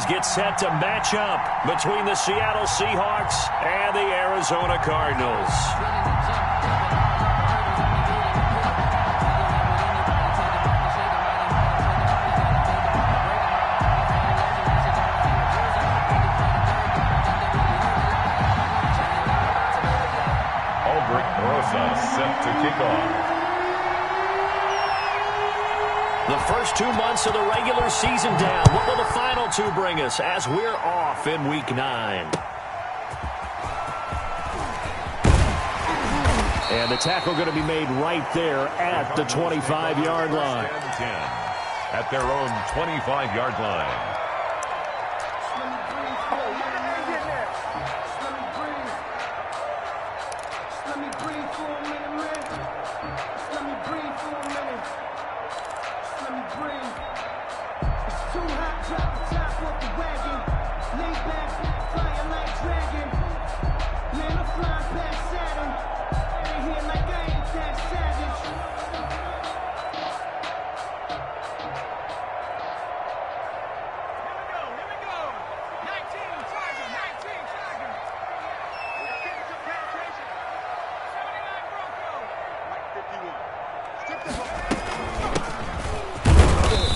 get set to match up between the Seattle Seahawks and the Arizona Cardinals. Set to kick off. The first 2 months of the regular season down. What will the final two bring us as we're off in Week 9? And the tackle going to be made right there at the 25-yard line. At their own 25-yard line.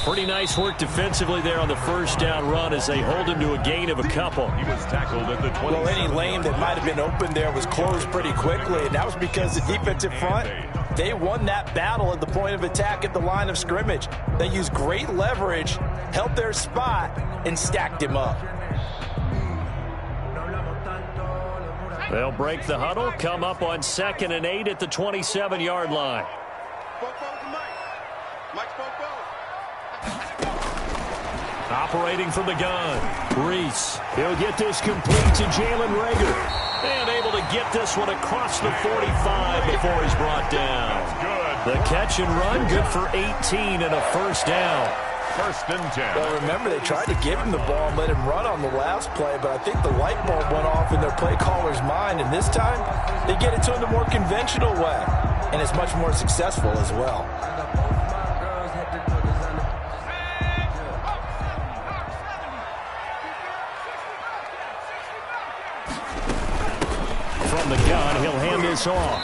Pretty nice work defensively there on the first down run as they hold him to a gain of a couple. He was tackled at the 20. Well, any lane that might have been open there was closed pretty quickly, and that was because the defensive front, they won that battle at the point of attack at the line of scrimmage. They used great leverage, held their spot, and stacked him up. They'll break the huddle, come up on 2nd and 8 at the 27-yard line. Operating from the gun, Reese. He'll get this complete to Jalen Reagor. And able to get this one across the 45 before he's brought down. The catch and run, good for 18 and a first down. 1st and 10. Well, remember, they tried to give him the ball and let him run on the last play, but I think the light bulb went off in their play caller's mind, and this time they get it to him the more conventional way, and it's much more successful as well. From the gun, he'll hand this off.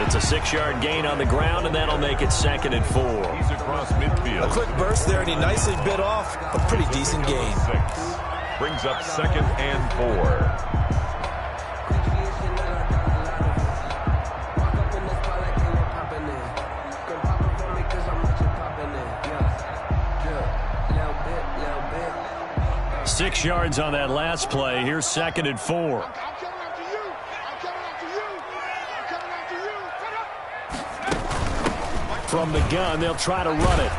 It's a 6-yard gain on the ground, and that'll make it 2nd and 4. He's across midfield. A quick burst there, and he nicely bit off a pretty decent gain. 6. Brings up 2nd and 4. Six yards on that last play. Here's 2nd and 4. From the gun, they'll try to run it.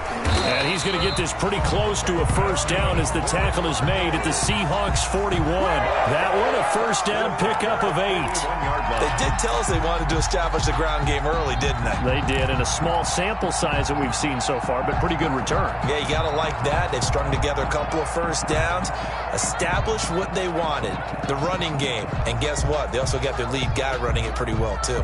And he's going to get this pretty close to a first down as the tackle is made at the Seahawks 41. That one, a first down pickup of 8. They did tell us they wanted to establish the ground game early, didn't they? They did, in a small sample size that we've seen so far, but pretty good return. Yeah, you got to like that. They've strung together a couple of first downs, established what they wanted, the running game. And guess what? They also got their lead guy running it pretty well, too.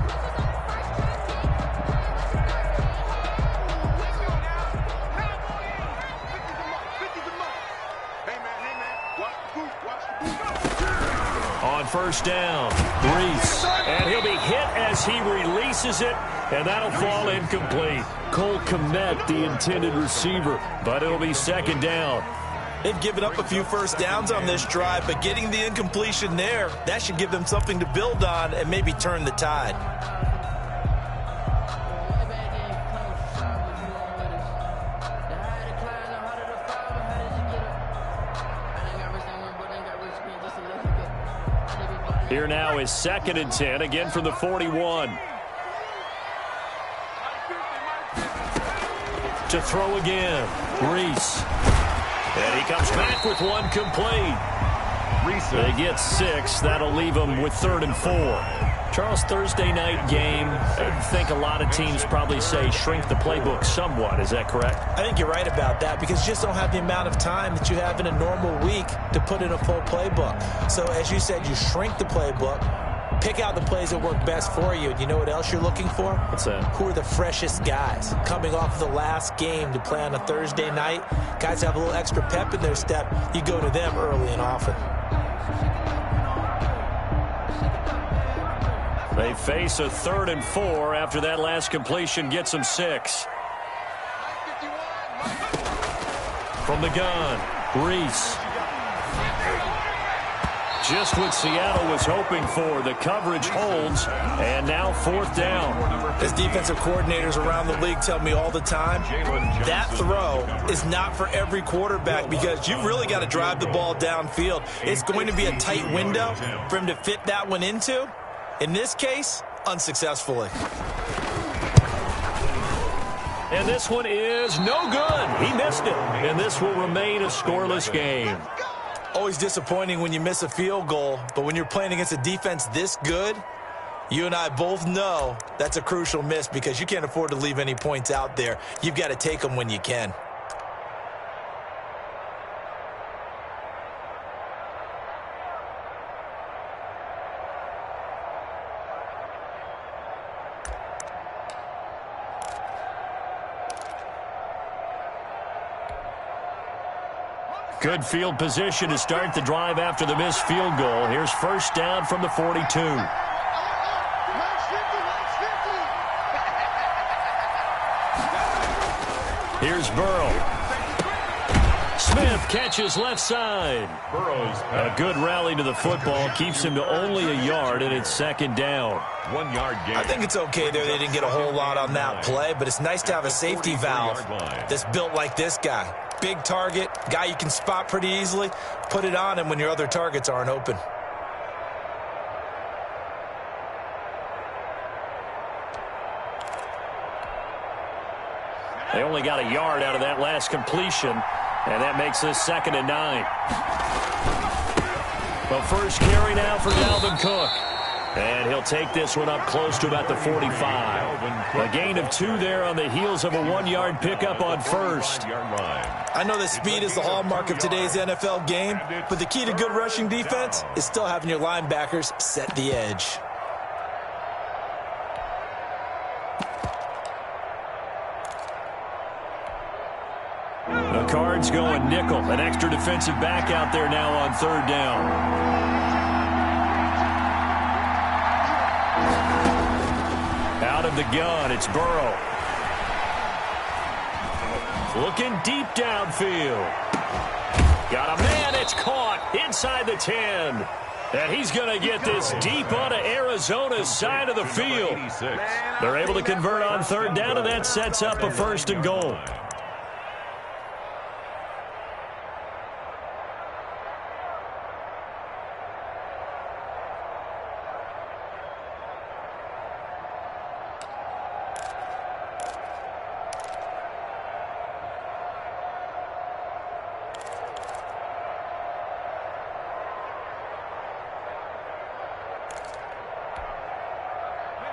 On first down, Reese. And he'll be hit as he releases it, and that'll fall incomplete. Cole Kmet, the intended receiver, but it'll be 2nd down. They've given up a few first downs on this drive, but getting the incompletion there, that should give them something to build on and maybe turn the tide. Here now is 2nd and 10, again from the 41. To throw again, Reese. And he comes back with one complete. Reese. They get 6. That'll leave them with 3rd and 4. Charles, Thursday night game, I think a lot of teams probably say shrink the playbook somewhat. Is that correct? I think you're right about that because you just don't have the amount of time that you have in a normal week to put in a full playbook. So as you said, you shrink the playbook, Pick out the plays that work best for you. And you know what else you're looking for? What's that? Who are the freshest guys? Coming off of the last game to play on a Thursday night, guys have a little extra pep in their step. You go to them early and often. They face a 3rd and 4 after that last completion gets them 6. From the gun, Reese. Just what Seattle was hoping for. The coverage holds, and now 4th down. As defensive coordinators around the league tell me all the time, that throw is not for every quarterback because you've really got to drive the ball downfield. It's going to be a tight window for him to fit that one into. In this case, unsuccessfully. And this one is no good. He missed it. And this will remain a scoreless game. Always disappointing when you miss a field goal, but when you're playing against a defense this good, you and I both know that's a crucial miss because you can't afford to leave any points out there. You've got to take them when you can. Good field position to start the drive after the missed field goal. Here's 1st down from the 42. Here's Burrow. Smith catches left side. A good rally to the football keeps him to only a yard, and it's 2nd down. 1 yard gain. I think it's okay there. They didn't get a whole lot on that play, but it's nice to have a safety valve that's built like this guy. Big target, guy you can spot pretty easily. Put it on him when your other targets aren't open. They only got a yard out of that last completion, and that makes this 2nd and 9. The first carry now for Dalvin Cook. And he'll take this one up close to about the 45. A gain of 2 there on the heels of a 1-yard pickup on 1st. I know that speed is the hallmark of today's NFL game, but the key to good rushing defense is still having your linebackers set the edge. The Cards going nickel. An extra defensive back out there now on 3rd down. Out of the gun, it's Burrow. Looking deep downfield. Got a man, it's caught inside the 10. And he's going to get this deep onto Arizona's side of the field. They're able to convert on 3rd down, and that sets up a 1st and goal.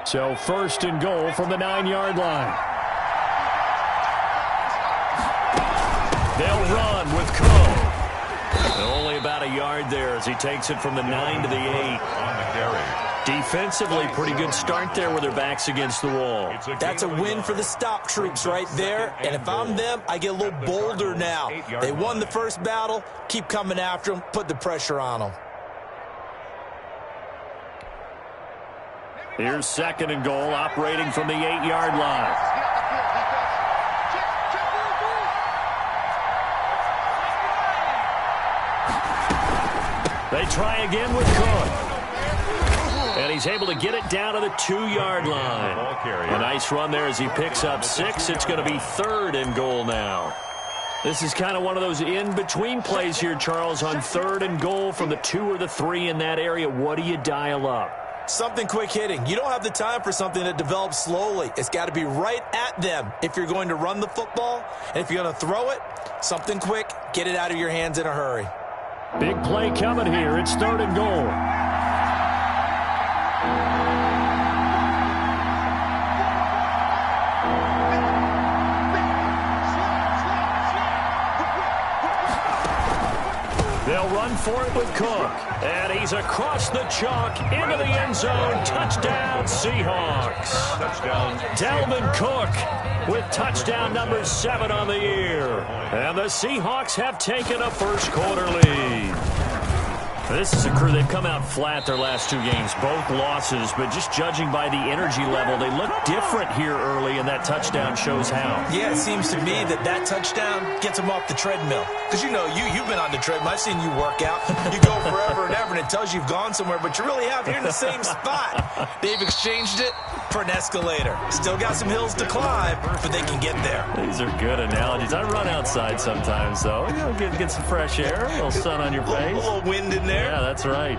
So 1st and goal from the 9-yard line. They'll run with Cook. Only about a yard there as he takes it from the 9 to the 8. Defensively, pretty good start there with their backs against the wall. That's a win for the stop troops right there. And if I'm them, I get a little bolder now. They won the first battle. Keep coming after them. Put the pressure on them. Here's 2nd and goal, operating from the 8-yard line. They try again with Cook. And he's able to get it down to the 2-yard line. A nice run there as he picks up 6. It's going to be 3rd and goal now. This is kind of one of those in-between plays here, Charles, on 3rd and goal from the 2 or the 3 in that area. What do you dial up? Something quick hitting. You don't have the time for something that develops slowly. It's got to be right at them if you're going to run the football. And if you're going to throw it, something quick, get it out of your hands in a hurry. Big play coming here. It's 3rd and goal. They'll run for it with Cook. And he's across the chalk into the end zone. Touchdown, Seahawks. Touchdown. Dalvin Cook with touchdown number 7 on the year. And the Seahawks have taken a first-quarter lead. This is a crew, they've come out flat their last 2 games, both losses, but just judging by the energy level, they look different here early, and that touchdown shows how. Yeah, it seems to me that touchdown gets them off the treadmill. Because, you know, you've been on the treadmill. I've seen you work out. You go forever and ever, and it tells you you've gone somewhere, but you really have. You're in the same spot. They've exchanged it for an escalator. Still got some hills to climb, but they can get there. These are good analogies. I run outside sometimes, though. You know, get some fresh air, a little sun on your face. A little wind in there. Yeah, that's right.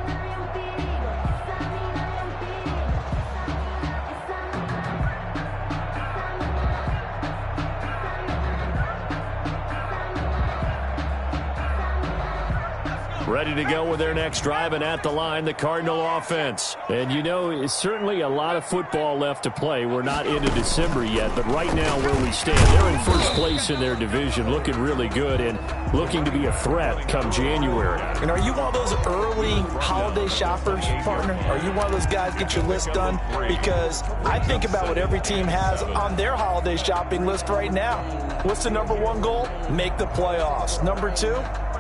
Ready to go with their next drive, and at the line, the Cardinal offense. And you know, it's certainly a lot of football left to play. We're not into December yet, but right now where we stand, they're in first place in their division, looking really good and looking to be a threat come January. And are you one of those early holiday shoppers, partner? Are you one of those guys get your list done? Because I think about what every team has on their holiday shopping list right now. What's the number 1 goal? Make the playoffs. Number 2,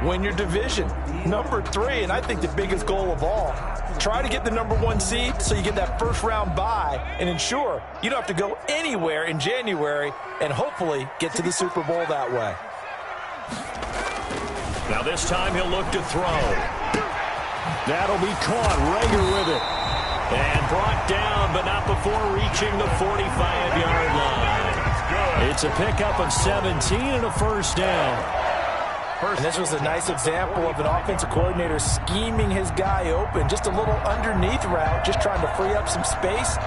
win your division. Number 3, and I think the biggest goal of all, try to get the number 1 seed so you get that first-round bye and ensure you don't have to go anywhere in January and hopefully get to the Super Bowl that way. Now this time he'll look to throw. That'll be caught. Rager with it. And brought down, but not before reaching the 45-yard line. It's a pickup of 17 and a first down. And this was a nice example of an offensive coordinator scheming his guy open. Just a little underneath route, just trying to free up some space,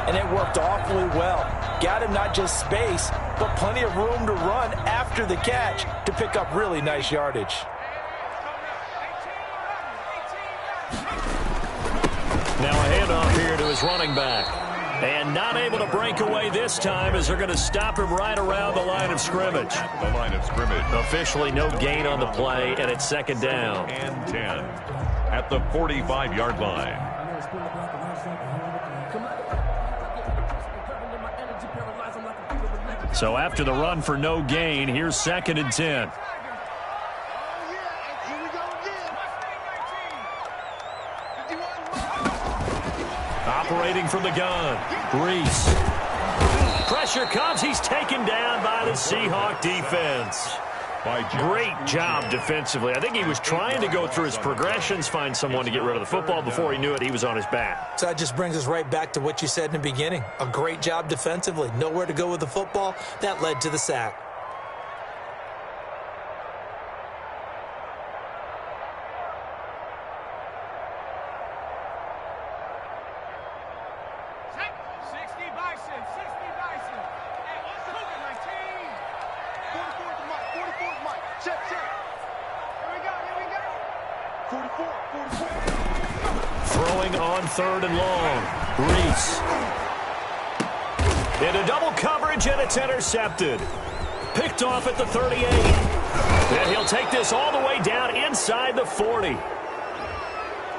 and it worked awfully well. Got him not just space, but plenty of room to run after the catch to pick up really nice yardage. Now a handoff here to his running back. And not able to break away this time as they're going to stop him right around the line of scrimmage. The line of scrimmage. Officially no gain on the play, and it's second down. And 10 at the 45-yard line. So after the run for no gain, here's second and 10. Operating from the gun, Reese. Pressure comes. He's taken down by the Seahawk defense. Great job defensively. I think he was trying to go through his progressions, find someone to get rid of the football. Before he knew it, he was on his back. So that just brings us right back to what you said in the beginning. A great job defensively. Nowhere to go with the football. That led to the sack. Throwing on 3rd and long. Reese. Into double coverage, and it's intercepted. Picked off at the 38. And he'll take this all the way down inside the 40.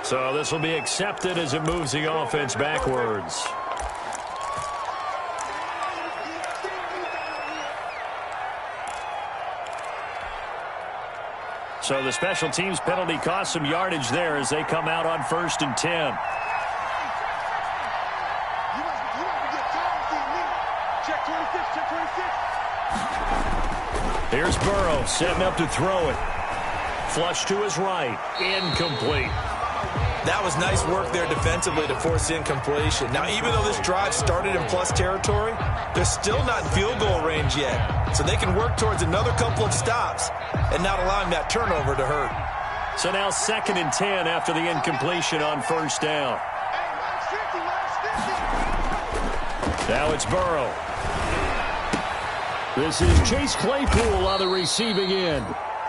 So this will be accepted as it moves the offense backwards. So the special teams penalty cost some yardage there as they come out on 1st and 10. Here's Burrow setting up to throw it. Flush to his right. Incomplete. That was nice work there defensively to force incompletion. Now, even though this drive started in plus territory, they're still not in field goal range yet. So they can work towards another couple of stops and not allowing that turnover to hurt. So now 2nd and 10 after the incompletion on 1st down. Now it's Burrow. This is Chase Claypool on the receiving end.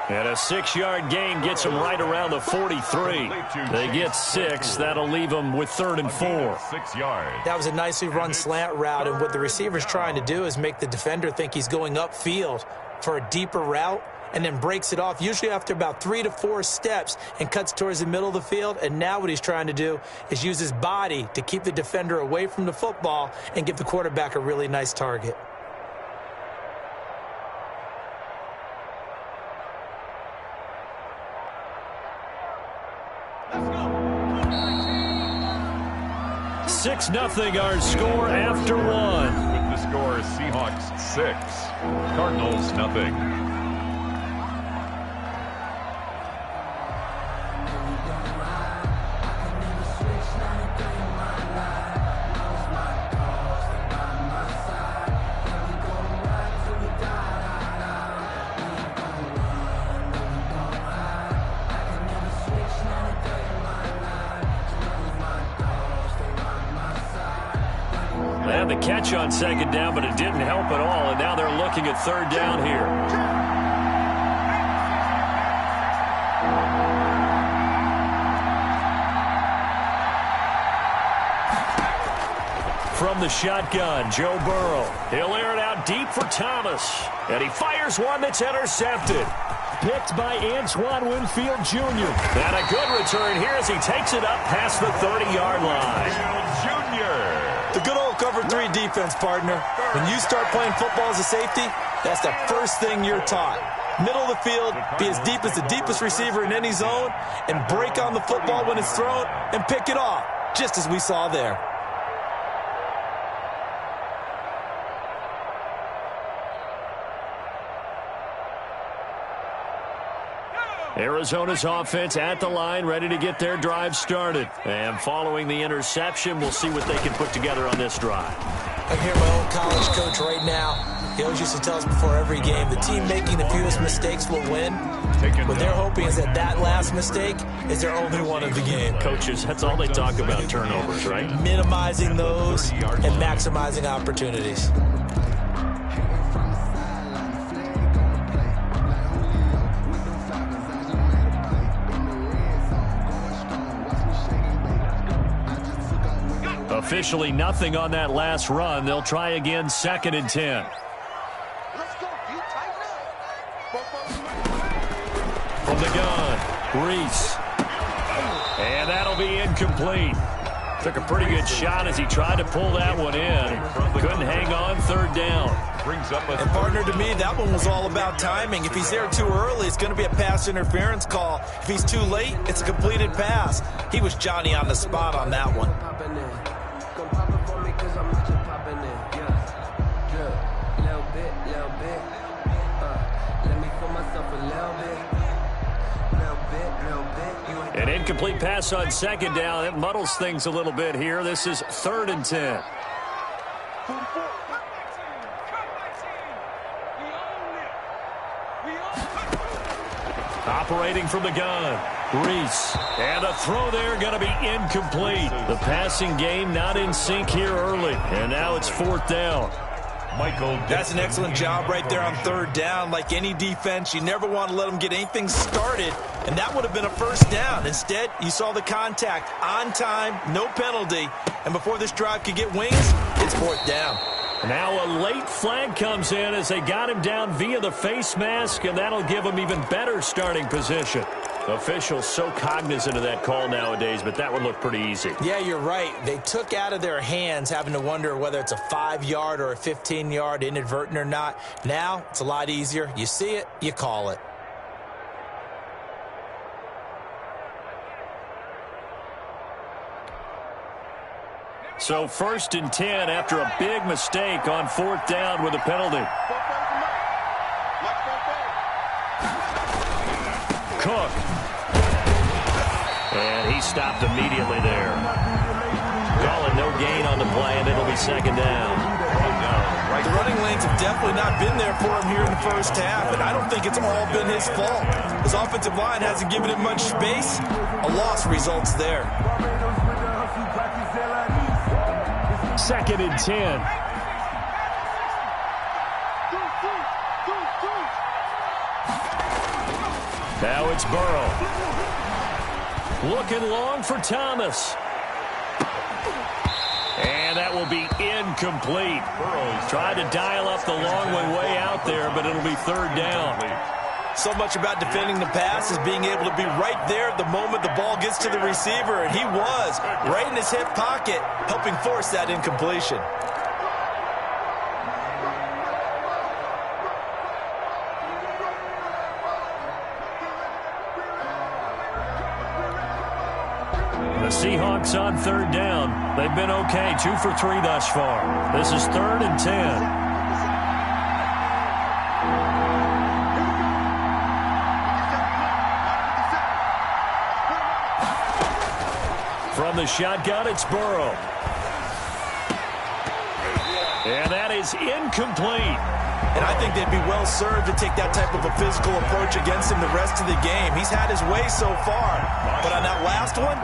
And a 6-yard gain gets them right around the 43. They get 6. That'll leave them with 3rd and 4. 6 yards. That was a nicely run slant route, and what the receiver's trying to do is make the defender think he's going upfield for a deeper route, and then breaks it off, usually after about 3 to 4 steps, and cuts towards the middle of the field. And now what he's trying to do is use his body to keep the defender away from the football and give the quarterback a really nice target. Let's go. 6-0 our score after one. With the score, Seahawks 6, Cardinals nothing. The catch on second down, but it didn't help at all, and now they're looking at third down here. From the shotgun, Joe Burrow. He'll air it out deep for Thomas, and he fires one that's intercepted. Picked by Antoine Winfield Jr. And a good return here as he takes it up past the 30-yard line. Jr. The good old cover 3 defense, partner. When you start playing football as a safety, that's the first thing you're taught. Middle of the field, be as deep as the deepest receiver in any zone, and break on the football when it's thrown and pick it off, just as we saw there. Arizona's offense at the line, ready to get their drive started. And following the interception, we'll see what they can put together on this drive. I hear my old college coach right now. He always used to tell us before every game, the team making the fewest mistakes will win. What they're hoping is that last mistake is their only one of the game. Coaches, that's all they talk about, turnovers, right? Minimizing those and maximizing opportunities. Officially nothing on that last run. They'll try again, 2nd and 10. From the gun, Reese. And that'll be incomplete. Took a pretty good shot as he tried to pull that one in. Couldn't hang on, 3rd down. And partner, to me, that one was all about timing. If he's there too early, it's going to be a pass interference call. If he's too late, it's a completed pass. He was Johnny on the spot on that one. An incomplete pass on 2nd down. It muddles things a little bit here. This is 3rd and 10. Operating from the gun, Reese. And a throw there going to be incomplete. The passing game not in sync here early. And now it's 4th down. That's an excellent job right there on 3rd down. Like any defense, you never want to let them get anything started, and that would have been a 1st down. Instead, you saw the contact on time, no penalty, and before this drive could get wings, it's 4th down. Now a late flag comes in as they got him down via the face mask, and that'll give him even better starting position. Officials so cognizant of that call nowadays, but that would look pretty easy. Yeah, you're right. They took out of their hands having to wonder whether it's a 5-yard or a 15-yard inadvertent or not. Now, it's a lot easier. You see it, you call it. So 1st and 10 after a big mistake on 4th down with a penalty. Cook. And he stopped immediately there. Calling no gain on the play, and it'll be 2nd down. The running lanes have definitely not been there for him here in the 1st half, and I don't think it's all been his fault. His offensive line hasn't given him much space. A loss results there. 2nd and 10. Now it's Burrow. Looking long for Thomas. And that will be incomplete. Burrow's tried to dial up the long one way out there, but it'll be 3rd down. So much about defending the pass is being able to be right there at the moment the ball gets to the receiver, and he was right in his hip pocket, helping force that incompletion. The Seahawks on third down. They've been okay, 2 for 3 thus far. This is 3rd and 10. From the shotgun, it's Burrow. And that is incomplete. And I think they'd be well served to take that type of a physical approach against him the rest of the game. He's had his way so far. But on that last one,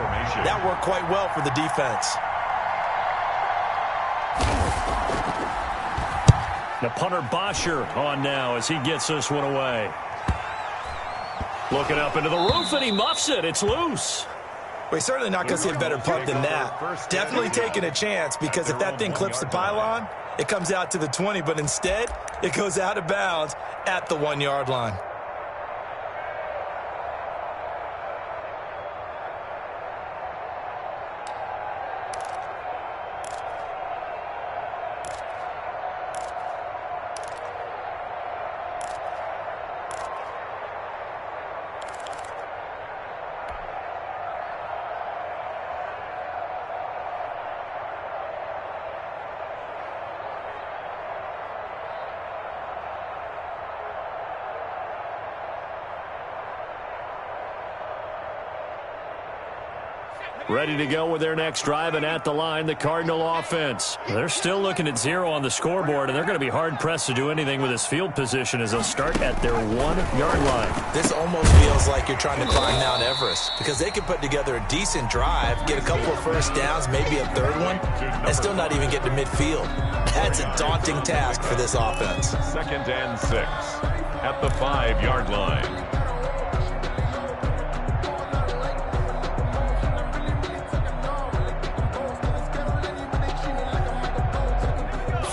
that worked quite well for the defense. The punter Bosher on now as he gets this one away. Looking up into the roof, and he muffs it. It's loose. Well, he's certainly not going to see a better punt than that. Definitely taking a chance, because if that thing clips the pylon, it comes out to the 20, but instead, it goes out of bounds at the 1-yard line. Ready to go with their next drive, and at the line, the Cardinal offense. They're still looking at 0 on the scoreboard, and they're going to be hard-pressed to do anything with this field position as they'll start at their 1-yard line. This almost feels like you're trying to climb Mount Everest, because they can put together a decent drive, get a couple of first downs, maybe a third one, and still not even get to midfield. That's a daunting task for this offense. 2nd and 6 at the 5-yard line.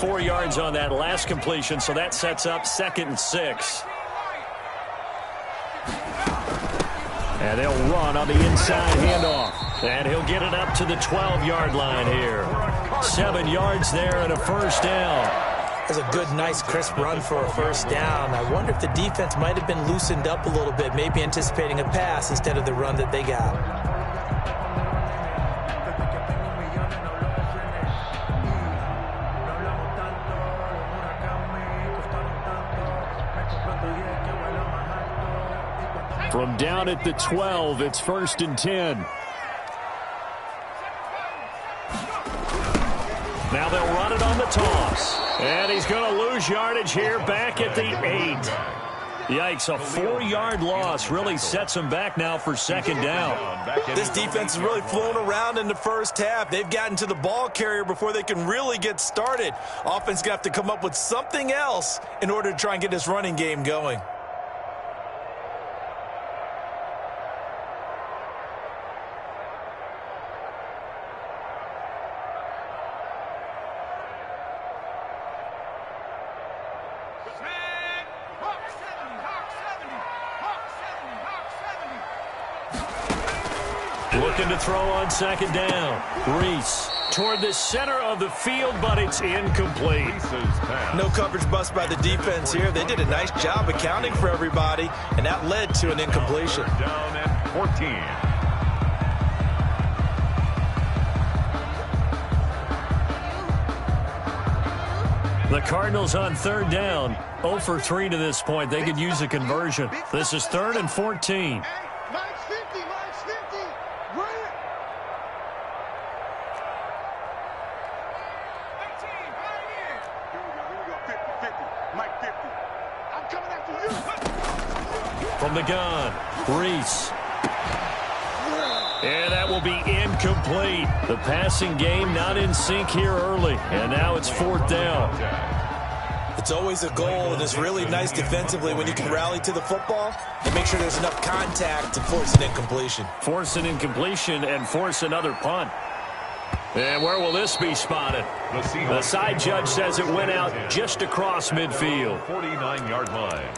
4 yards on that last completion, so that sets up 2nd and 6. And they'll run on the inside handoff. And he'll get it up to the 12-yard line here. 7 yards there and a first down. That's a good, nice, crisp run for a first down. I wonder if the defense might have been loosened up a little bit, maybe anticipating a pass instead of the run that they got. From down at the 12, it's 1st and 10. Now they'll run it on the toss. And he's going to lose yardage here back at the 8. Yikes, a 4-yard loss really sets him back now for 2nd down. This defense has really flown around in the first half. They've gotten to the ball carrier before they can really get started. Offense going to have to come up with something else in order to try and get this running game going. Looking to throw on 2nd down. Reese toward the center of the field, but it's incomplete. No coverage bust by the defense here. They did a nice job accounting for everybody, and that led to an incompletion. Down at 14. The Cardinals on 3rd down. 0 for 3 to this point. They could use a conversion. This is 3rd and 14. From the gun, Reese. And that will be incomplete. The passing game not in sync here early. And now it's 4th down. It's always a goal, and it's really nice defensively when you can rally to the football and make sure there's enough contact to force an incompletion. Force an incompletion and force another punt. And where will this be spotted? The side judge says it went out just across midfield. 49-yard line.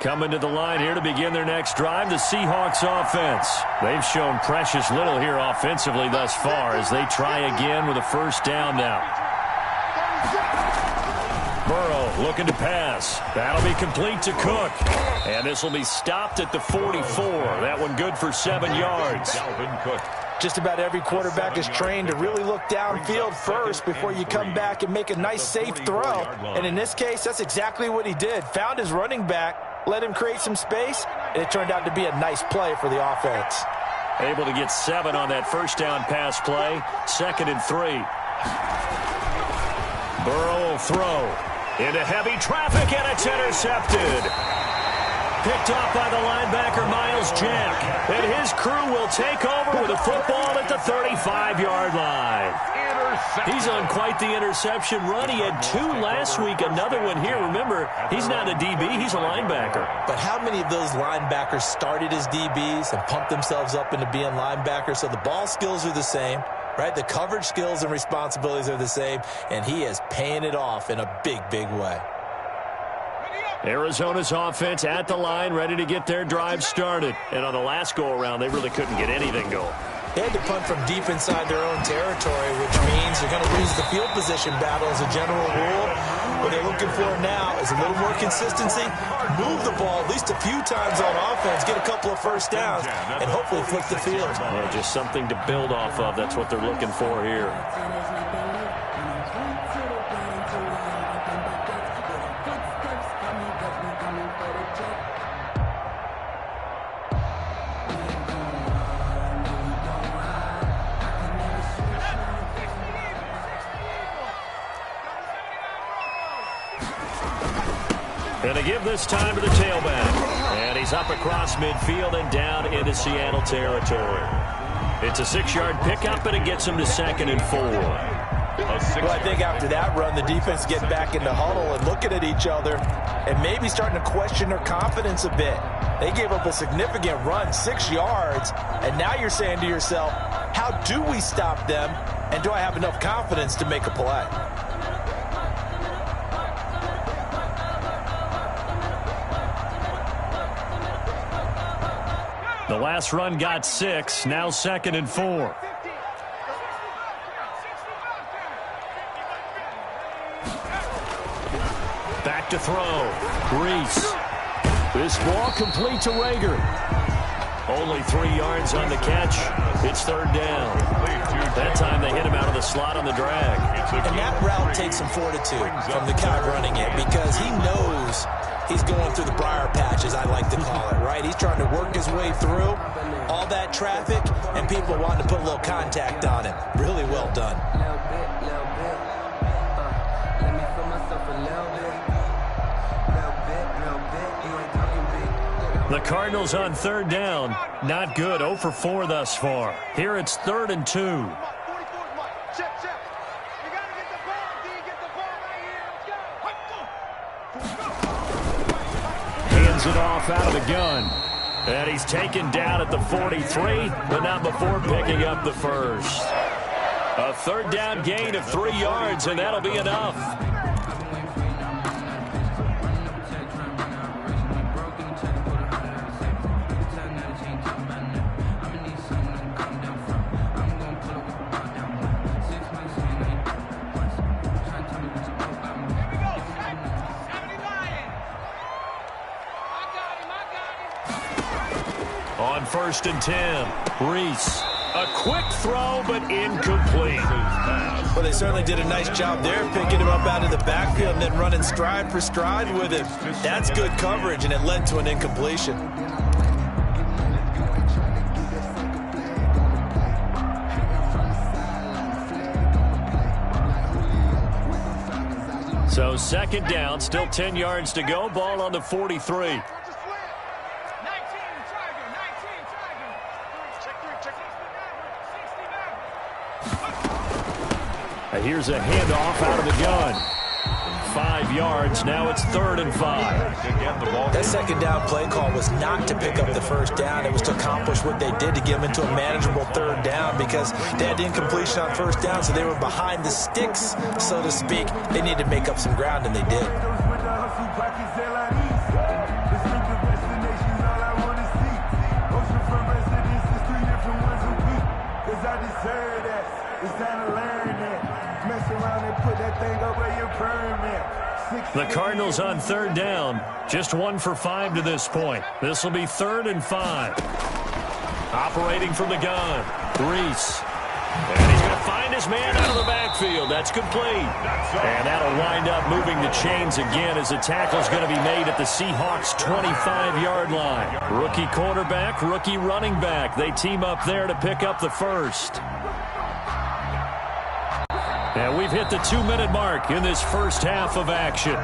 Coming to the line here to begin their next drive, the Seahawks offense. They've shown precious little here offensively thus far as they try again with a first down now. Burrow looking to pass. That'll be complete to Cook. And this will be stopped at the 44. That one good for 7 yards. Dalvin Cook. Just about every quarterback is trained to really look downfield first before you come back and make a nice, safe throw. And in this case, that's exactly what he did. Found his running back, let him create some space, and it turned out to be a nice play for the offense. Able to get 7 on that first down pass play. 2nd and 3. Burrow will throw. Into heavy traffic, and it's intercepted. Picked off by the linebacker, Miles Jack. And his crew will take over with a football at the 35-yard line. He's on quite the interception run. He had 2 last week, another one here. Remember, he's not a DB, he's a linebacker. But how many of those linebackers started as DBs and pumped themselves up into being linebackers? So the ball skills are the same, right? The coverage skills and responsibilities are the same, and he is paying it off in a big, big way. Arizona's offense at the line, ready to get their drive started. And on the last go-around, they really couldn't get anything going. They had to punt from deep inside their own territory, which means they're going to lose the field position battle as a general rule. What they're looking for now is a little more consistency, move the ball at least a few times on offense, get a couple of first downs, and hopefully flip the field. Yeah, just something to build off of. That's what they're looking for here. And they give this time to the tailback. And he's up across midfield and down into Seattle territory. It's a 6-yard pickup, and it gets him to 2nd and 4. Well, I think after that run, the defense getting back in the huddle and looking at each other and maybe starting to question their confidence a bit. They gave up a significant run, 6 yards, and now you're saying to yourself, how do we stop them, and do I have enough confidence to make a play? The last run got 6, now 2nd and 4. Back to throw. Reese. This ball complete to Rager. Only 3 yards on the catch. It's 3rd down. That time they hit him out of the slot on the drag. And that route takes some fortitude from the guy running it because he knows he's going through the briar patch, as I like to call it, right? He's trying to work his way through all that traffic, and people wanting to put a little contact on him. Really well done. The Cardinals on 3rd down. Not good. 0 for 4 thus far. Here it's 3rd and 2. Hands it off out of the gun. And he's taken down at the 43, but not before picking up the first. A 3rd down gain of 3 yards, and that'll be enough. On 1st and 10, Reese. A quick throw, but incomplete. Well, they certainly did a nice job there, picking him up out of the backfield and then running stride for stride with him. That's good coverage, and it led to an incompletion. So 2nd down, still 10 yards to go. Ball on the 43. Here's a handoff out of the gun. 5 yards. Now it's 3rd and 5. That 2nd down play call was not to pick up the first down. It was to accomplish what they did to get them into a manageable 3rd down because they had incompletion on 1st down, so they were behind the sticks, so to speak. They needed to make up some ground, and they did. The Cardinals on third down. Just 1 for 5 to this point. This will be 3rd and 5. Operating from the gun, Reese. And he's going to find his man out of the backfield. That's complete. And that'll wind up moving the chains again as the tackle's going to be made at the Seahawks' 25-yard line. Rookie quarterback, rookie running back. They team up there to pick up the first. And we've hit the 2-minute mark in this first half of action.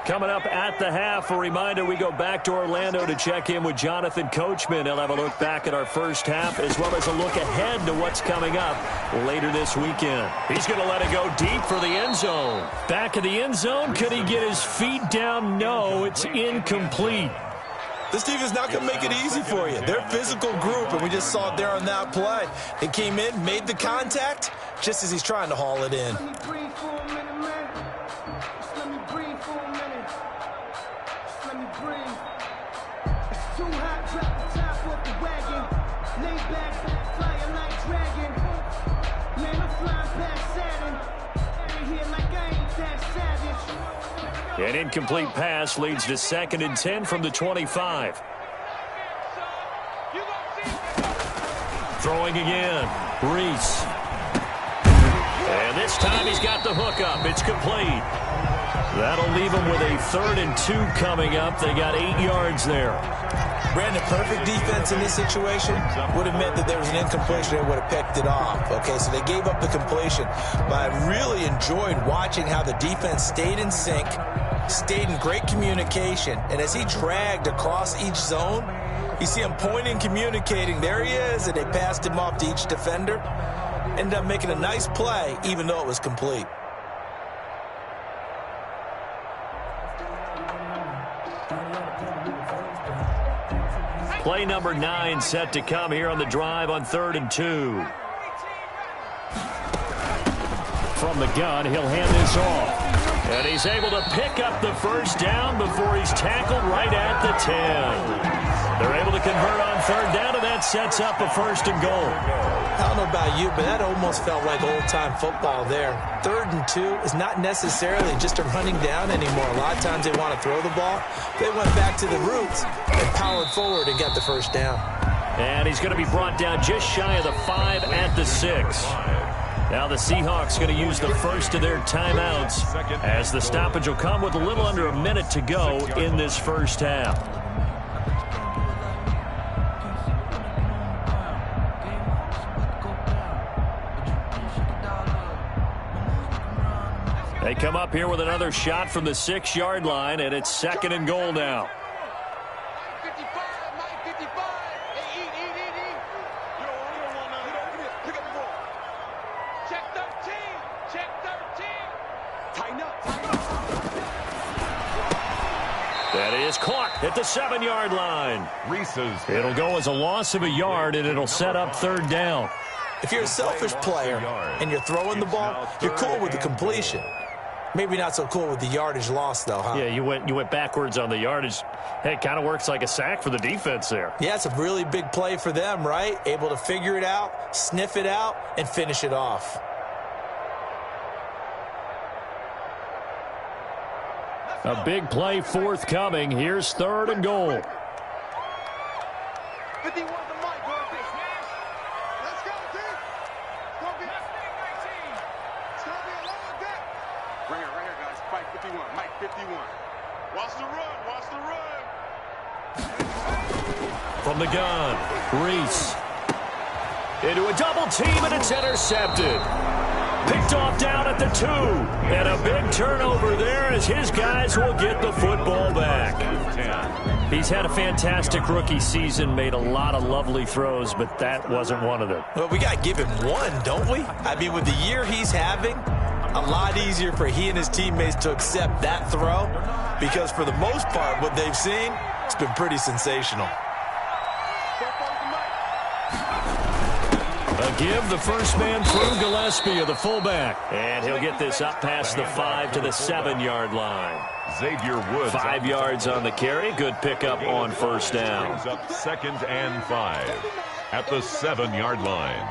Coming up at the half, a reminder, we go back to Orlando to check in with Jonathan Coachman. He'll have a look back at our first half as well as a look ahead to what's coming up later this weekend. He's going to let it go deep for the end zone. Back of the end zone, could he get his feet down? No, it's incomplete. This defense is not going to make it easy for you. They're a physical group, and we just saw it there on that play. He came in, made the contact, just as he's trying to haul it in. An incomplete pass leads to 2nd and 10 from the 25. Throwing again, Reese. And this time he's got the hook up. It's complete. That'll leave him with a 3rd and 2 coming up. They got 8 yards there. Brandon, perfect defense in this situation would have meant that there was an incompletion. They would have picked it off. Okay, so they gave up the completion. But I really enjoyed watching how the defense stayed in sync, stayed in great communication. And as he dragged across each zone, you see him pointing, communicating. There he is, and they passed him off to each defender. Ended up making a nice play, even though it was complete. Play number 9 set to come here on the drive on 3rd and 2. From the gun, he'll hand this off. And he's able to pick up the first down before he's tackled right at the 10. They're able to convert on 3rd down, and that sets up a 1st and goal. I don't know about you, but that almost felt like old-time football there. 3rd and 2 is not necessarily just a running down anymore. A lot of times they want to throw the ball. They went back to the roots and powered forward and got the first down. And he's going to be brought down just shy of the 5 at the 6. Now the Seahawks going to use the first of their timeouts as the stoppage will come with a little under a minute to go in this first half. They come up here with another shot from the 6-yard line, and it's 2nd and goal now. That is caught at the 7-yard line. It'll go as a loss of a yard, and it'll set up 3rd down. If you're a selfish player and you're throwing the ball, you're cool with the completion. Maybe not so cool with the yardage loss, though, huh? Yeah, you went backwards on the yardage. Hey, it kind of works like a sack for the defense there. Yeah, it's a really big play for them, right? Able to figure it out, sniff it out, and finish it off. A big play forthcoming. Here's 3rd and goal. 51 to Mike. Let's go, team. It's going to be a long day. Right here, guys. Fight 51. Mike 51. Watch the run. Watch the run. From the gun, Reese. Into a double team, and it's intercepted. Picked off down at the 2. And a big turnover there as his guys will get the football back. He's had a fantastic rookie season, made a lot of lovely throws, but that wasn't one of them. Well, we got to give him one, don't we? I mean, with the year he's having, a lot easier for he and his teammates to accept that throw because for the most part, what they've seen, it's been pretty sensational. A give, the first man through, Gillespie of the fullback. And he'll get this up past the 5 to the 7-yard line. Xavier Woods. 5 yards on the carry. Good pickup on first down. Brings up 2nd and 5 at the 7-yard line.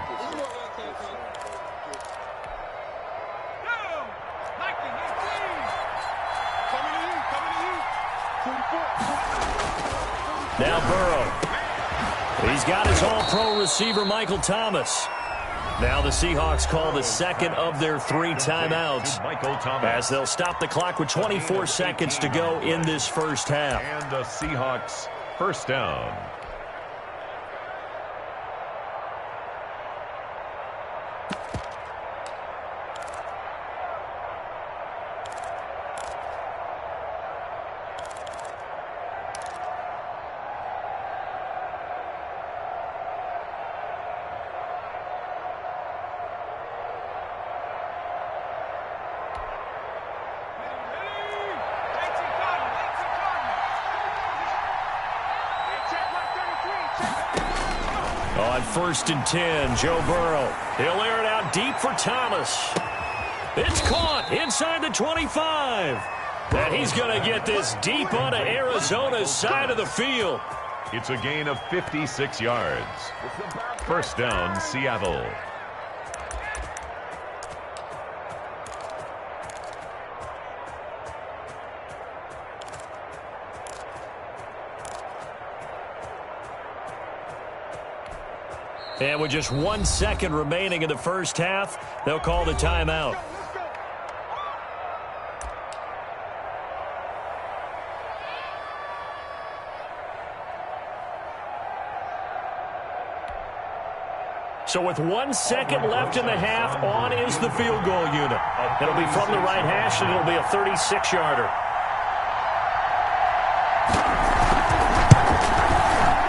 Now Burrow. He's got his all-pro receiver, Michael Thomas. Now the Seahawks call the second of their 3 timeouts as they'll stop the clock with 24 seconds to go in this first half. And the Seahawks first down. On 1st and 10, Joe Burrow. He'll air it out deep for Thomas. It's caught inside the 25. And he's going to get this deep onto Arizona's side of the field. It's a gain of 56 yards. First down, Seattle. And with just 1 second remaining in the first half, they'll call the timeout. So with 1 second left in the half, on is the field goal unit. It'll be from the right hash, and it'll be a 36-yarder.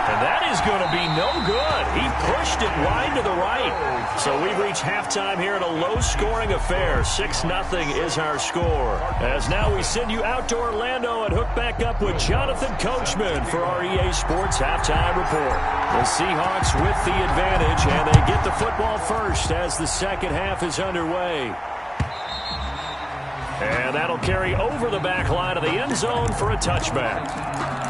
And that is going to be no good. He pushed it wide to the right. So we've reached halftime here in a low-scoring affair. 6-0 is our score. As now we send you out to Orlando and hook back up with Jonathan Coachman for our EA Sports Halftime Report. The Seahawks with the advantage, and they get the football first as the second half is underway. And that'll carry over the back line of the end zone for a touchback.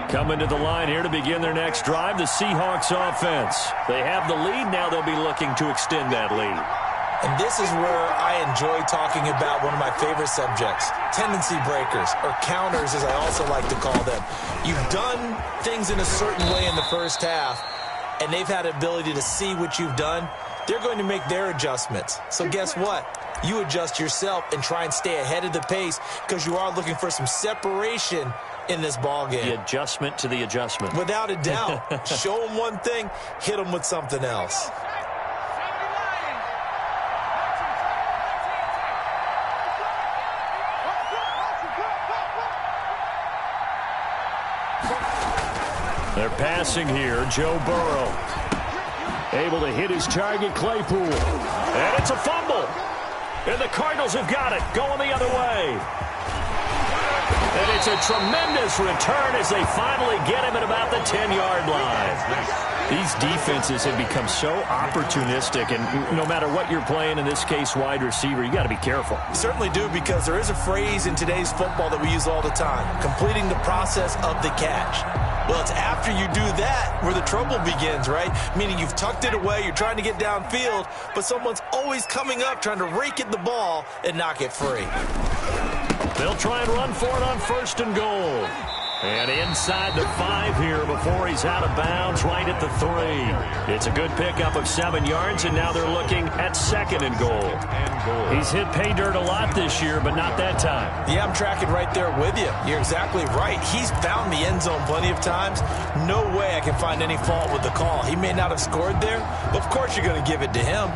Coming to the line here to begin their next drive, the Seahawks offense. They have the lead. Now they'll be looking to extend that lead. And this is where I enjoy talking about one of my favorite subjects, tendency breakers, or counters as I also like to call them. You've done things in a certain way in the first half, and they've had the ability to see what you've done. They're going to make their adjustments. So guess what? You adjust yourself and try and stay ahead of the pace because you are looking for some separation in this ball game. The adjustment to the adjustment. Without a doubt. Show them one thing, hit them with something else. They're passing here. Joe Burrow able to hit his target, Claypool. And it's a fumble. And the Cardinals have got it, going the other way. And it's a tremendous return as they finally get him at about the 10-yard line. These defenses have become so opportunistic, and no matter what you're playing, in this case wide receiver, you got to be careful. You certainly do, because there is a phrase in today's football that we use all the time, completing the process of the catch. Well, it's after you do that where the trouble begins, right? Meaning you've tucked it away, you're trying to get downfield, but someone's always coming up trying to rake at the ball and knock it free. They'll try and run for it on 1st and goal. And inside the 5 here before he's out of bounds right at the 3. It's a good pickup of 7 yards, and now they're looking at 2nd and goal. He's hit pay dirt a lot this year, but not that time. Yeah, I'm tracking right there with you. You're exactly right. He's found the end zone plenty of times. No way I can find any fault with the call. He may not have scored there, but of course you're going to give it to him.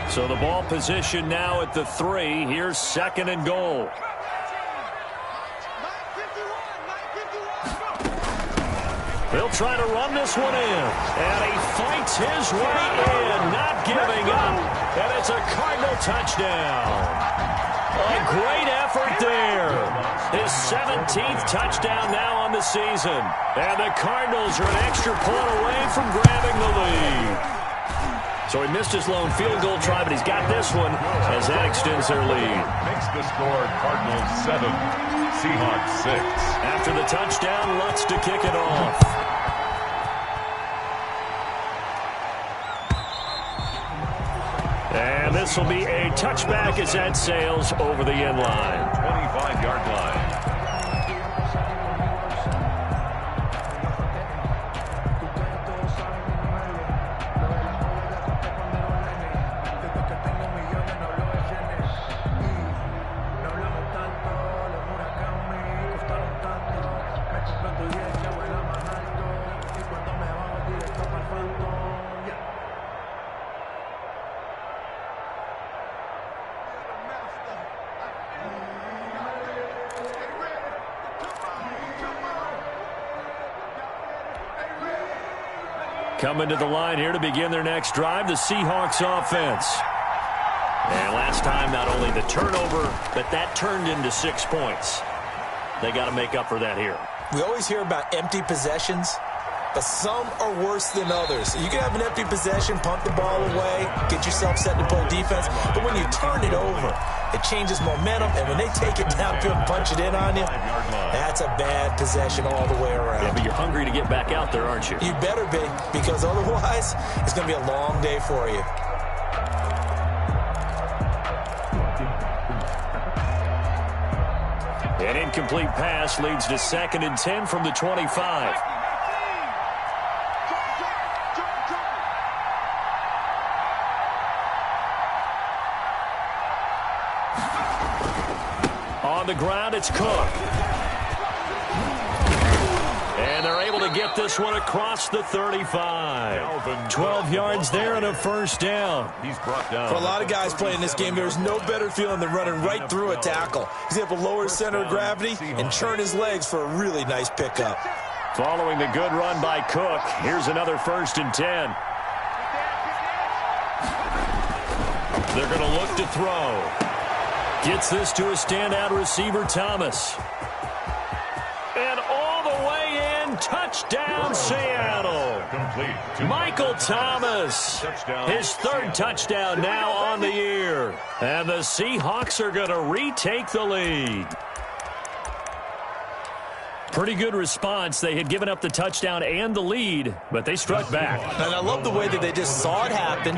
So the ball position now at the 3. Here's 2nd and goal. They'll try to run this one in. And he fights his way in, not giving up. And it's a Cardinal touchdown. A great effort there. His 17th touchdown now on the season. And the Cardinals are an extra point away from grabbing the lead. So he missed his lone field goal try, but he's got this one as that extends their lead. Makes the score Cardinals 7, Seahawks 6. After the touchdown, Lutz to kick it off. And this will be a touchback as that sails over the end line. 25-yard line. Coming to the line here to begin their next drive, the Seahawks offense. And last time, not only the turnover, but that turned into 6 points. They got to make up for that here. We always hear about empty possessions, but some are worse than others. You can have an empty possession, punt the ball away, get yourself set to play defense, but when you turn it over, it changes momentum, and when they take it downfield and punch it in on you, that's a bad possession all the way around. Yeah, but you're hungry to get back out there, aren't you? You better be, because otherwise, it's going to be a long day for you. An incomplete pass leads to 2nd and 10 from the 25. On the ground, it's Cook. And they're able to get this one across the 35. 12 yards there and a first down. He's brought down. For a lot of guys playing this game, there's no better feeling than running right through a tackle. He's able to lower his center of gravity and churn his legs for a really nice pickup. Following the good run by Cook, here's another 1st and 10. They're going to look to throw. Gets this to a standout receiver, Thomas. And all the way in, touchdown, Seattle. Complete. Michael Thomas, his 3rd touchdown now on the year. And the Seahawks are going to retake the lead. Pretty good response. They had given up the touchdown and the lead, but they struck back. And I love the way that they just saw it happen,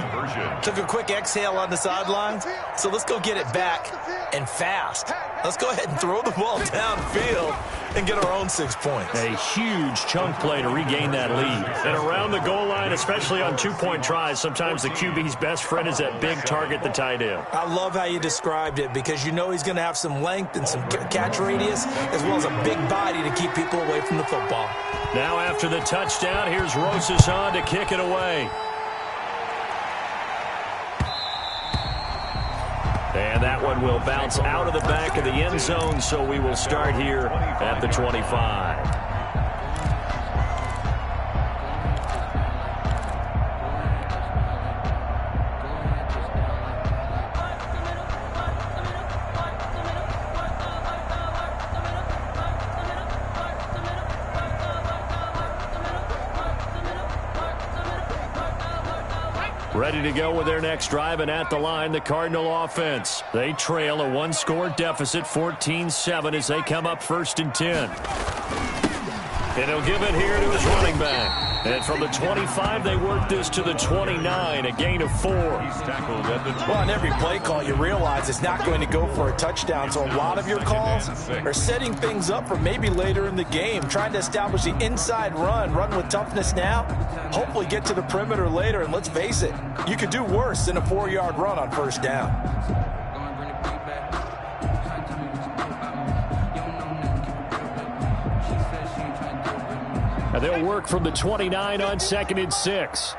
took a quick exhale on the sidelines. So let's go get it back and fast. Let's go ahead and throw the ball downfield and get our own 6 points. A huge chunk play to regain that lead. And around the goal line, especially on 2-point tries, sometimes the QB's best friend is that big target, the tight end. I love how you described it because you know he's going to have some length and some catch radius as well as a big body to keep people away from the football. Now after the touchdown, here's Rosas on to kick it away. And that one will bounce out of the back of the end zone, so we will start here at the 25. Ready to go with their next drive, and at the line, the Cardinal offense. They trail a 1-score deficit, 14-7, as they come up 1st and 10. And he'll give it here to his running back. And from the 25, they work this to the 29, a gain of 4. He's tackled at the 20. Well, on every play call, you realize it's not going to go for a touchdown, so a lot of your calls are setting things up for maybe later in the game, trying to establish the inside run with toughness now, hopefully get to the perimeter later, and let's face it, you could do worse than a 4-yard run on first down. And they'll work from the 29 on 2nd and 6.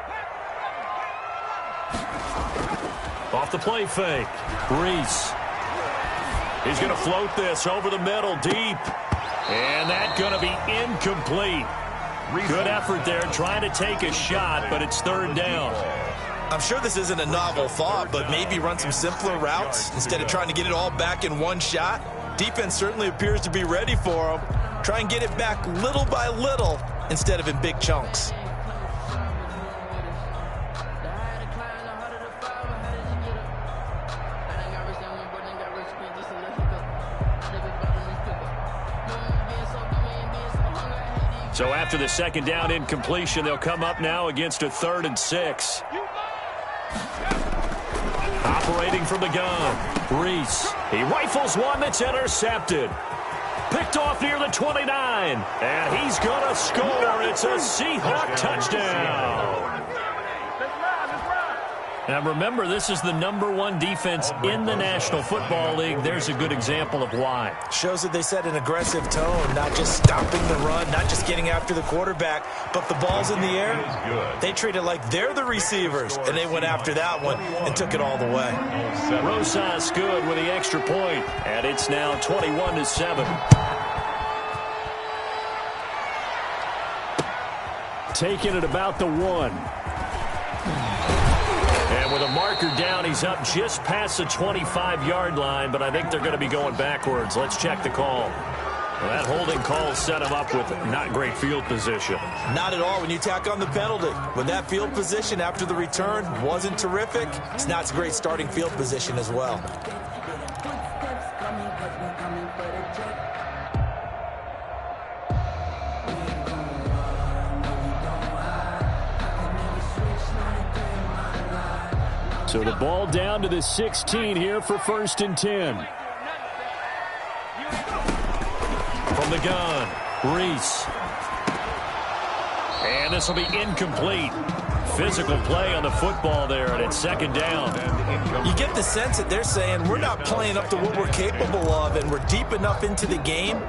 Off the play fake. Reese. He's going to float this over the middle deep. And that's going to be incomplete. Good effort there trying to take a shot, but it's 3rd down. I'm sure this isn't a novel thought, but maybe run some simpler routes instead of trying to get it all back in one shot. Defense certainly appears to be ready for him. Try and get it back little by little instead of in big chunks. So after the 2nd down incompletion, they'll come up now against a 3rd and 6. Operating from the gun, Reese. He rifles one that's intercepted. Picked off near the 29. And he's going to score. It's a Seahawk touchdown. Now remember, this is the #1 defense in the National Football League. There's a good example of why. Shows that they set an aggressive tone, not just stopping the run, not just getting after the quarterback, but the ball's in the air. They treat it like they're the receivers, and they went after that one and took it all the way. Rosas good with the extra point, and it's now 21-7. Taking it about the 1. And with a marker down, he's up just past the 25-yard line, but I think they're going to be going backwards. Let's check the call. Well, that holding call set him up with not great field position. Not at all when you tack on the penalty. When that field position after the return wasn't terrific, it's not a great starting field position as well. So the ball down to the 16 here for 1st and 10. From the gun, Reese. And this will be incomplete. Physical play on the football there, and it's 2nd down. You get the sense that they're saying we're not playing up to what we're capable of, and we're deep enough into the game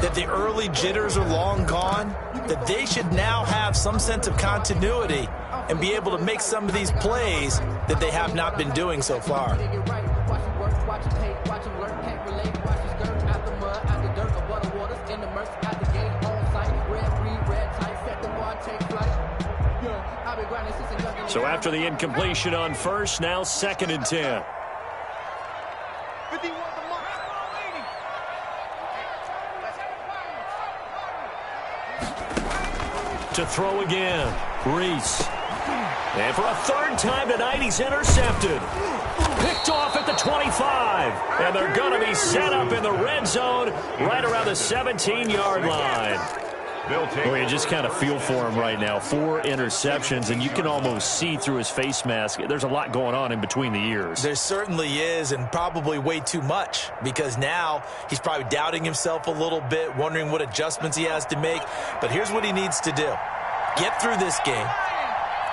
that the early jitters are long gone, that they should now have some sense of continuity and be able to make some of these plays that they have not been doing so far. So after the incompletion on first, now 2nd and 10. To throw again, Reese. And for a 3rd time tonight, he's intercepted. Picked off at the 25. And they're going to be set up in the red zone right around the 17-yard line. Well, you just kind of feel for him right now. 4 interceptions, and you can almost see through his face mask. There's a lot going on in between the ears. There certainly is, and probably way too much, because now he's probably doubting himself a little bit, wondering what adjustments he has to make. But here's what he needs to do. Get through this game.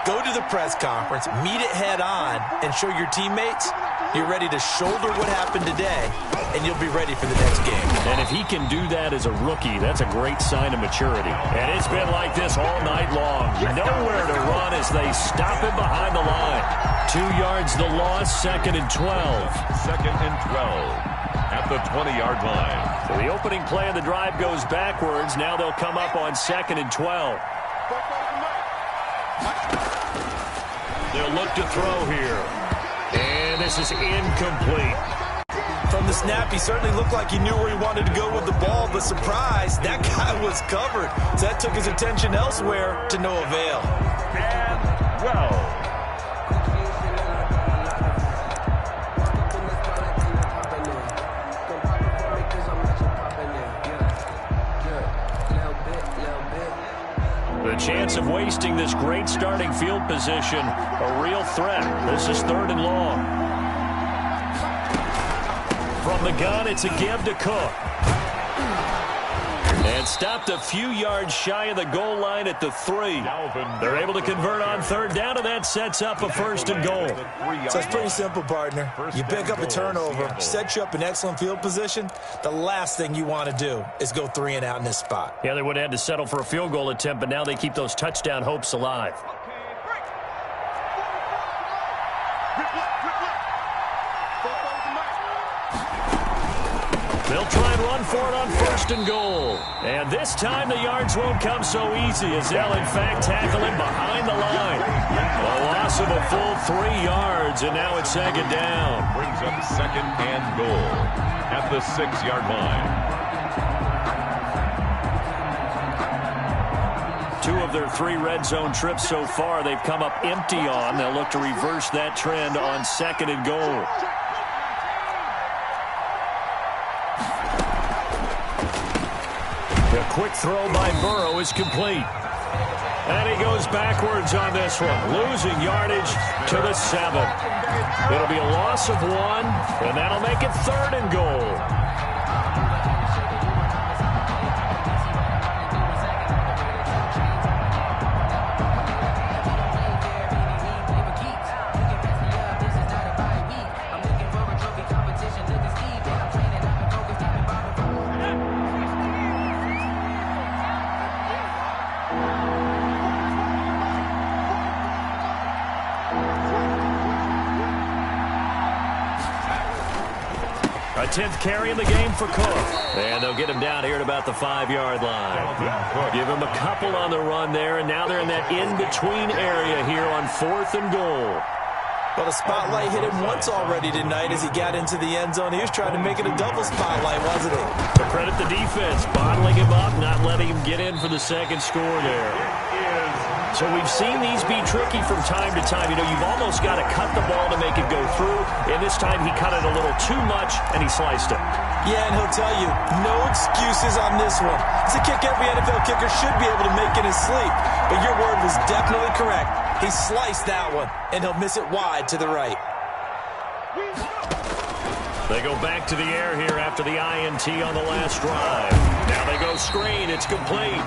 Go to the press conference, meet it head on, and show your teammates you're ready to shoulder what happened today, and you'll be ready for the next game. And if he can do that as a rookie, that's a great sign of maturity. And it's been like this all night long. Nowhere to run as they stop him behind the line. 2 yards the loss, 2nd and 12. 2nd and 12 at the 20-yard line. So the opening play of the drive goes backwards. Now they'll come up on 2nd and 12. They'll look to throw here. And this is incomplete. From the snap, he certainly looked like he knew where he wanted to go with the ball, but surprise, that guy was covered. So that took his attention elsewhere to no avail. And 12. The chance of wasting this great starting field position a real threat. This is 3rd and long. From the gun, it's a give to Cook. And stopped a few yards shy of the goal line at the 3. They're able to convert on 3rd down, and that sets up a 1st and goal. So it's pretty simple, partner. You pick up a turnover, set you up in excellent field position. The last thing you want to do is go 3 and out in this spot. Yeah, they would have had to settle for a field goal attempt, but now they keep those touchdown hopes alive. They'll try and run for it on 1st and goal. And this time the yards won't come so easy as they'll, in fact, tackle him behind the line. A loss of a full 3 yards, and now it's 2nd down. Brings up 2nd and goal at the 6-yard line. 2 of their 3 red zone trips so far they've come up empty on. They'll look to reverse that trend on 2nd and goal. The quick throw by Burrow is complete. And he goes backwards on this one, losing yardage to the 7. It'll be a loss of 1, and that'll make it 3rd and goal. A 10th carry in the game for Cook. And they'll get him down here at about the 5-yard line. Give him a couple on the run there, and now they're in that in-between area here on 4th and goal. Well, the spotlight hit him once already tonight as he got into the end zone. He was trying to make it a double spotlight, wasn't he? But credit the defense, bottling him up, not letting him get in for the 2nd score there. So we've seen these be tricky from time to time. You know, you've almost got to cut the ball to make it go through. And this time he cut it a little too much, and he sliced it. Yeah, and he'll tell you, no excuses on this one. It's a kick every NFL kicker should be able to make in his sleep. But your word was definitely correct. He sliced that one, and he'll miss it wide to the right. They go back to the air here after the INT on the last drive. Now they go screen. It's complete.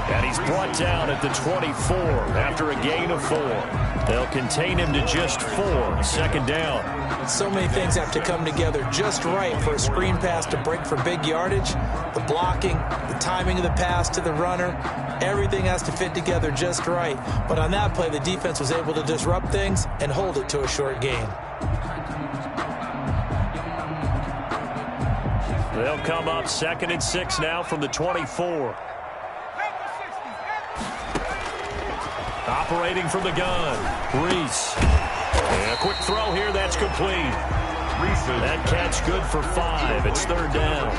And he's brought down at the 24 after a gain of 4. They'll contain him to just 4. 2nd down. So many things have to come together just right for a screen pass to break for big yardage. The blocking, the timing of the pass to the runner, everything has to fit together just right. But on that play, the defense was able to disrupt things and hold it to a short gain. They'll come up 2nd and 6 now from the 24. Operating from the gun, Reese. And a quick throw here, that's complete. That catch good for 5. It's 3rd down.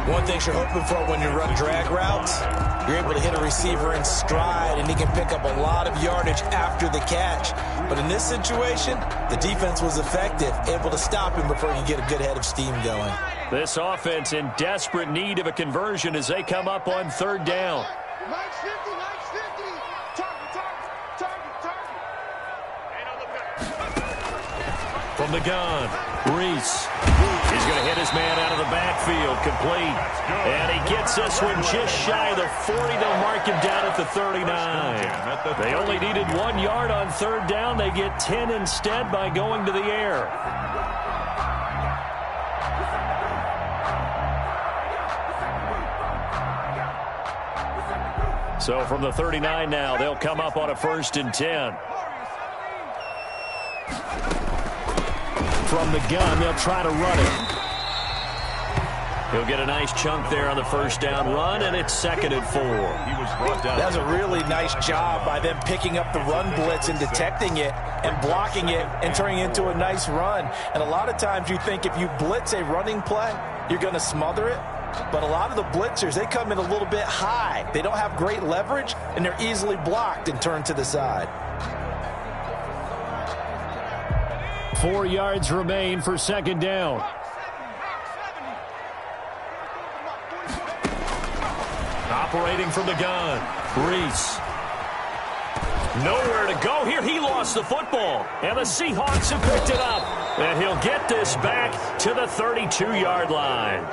One thing you're hoping for when you run drag routes, you're able to hit a receiver in stride, and he can pick up a lot of yardage after the catch. But in this situation, the defense was effective, able to stop him before you get a good head of steam going. This offense in desperate need of a conversion as they come up on 3rd down. From the gun, Reese. He's going to hit his man out of the backfield, complete. And he gets this one just shy of the 40. They'll mark him down at the 39. They only needed 1 yard on 3rd down. They get 10 instead by going to the air. So from the 39 now, they'll come up on a 1st and 10. From the gun, they'll try to run it. He'll get a nice chunk there on the 1st down run, and it's 2nd and 4. He was brought down. That was a really nice job by them picking up the run blitz and detecting it and blocking it and turning it into a nice run. And a lot of times you think if you blitz a running play, you're going to smother it. But a lot of the blitzers, they come in a little bit high. They don't have great leverage, and they're easily blocked and turned to the side. 4 yards remain for 2nd down. Operating from the gun, Reese. Nowhere to go here. He lost the football. And the Seahawks have picked it up. And he'll get this back to the 32-yard line.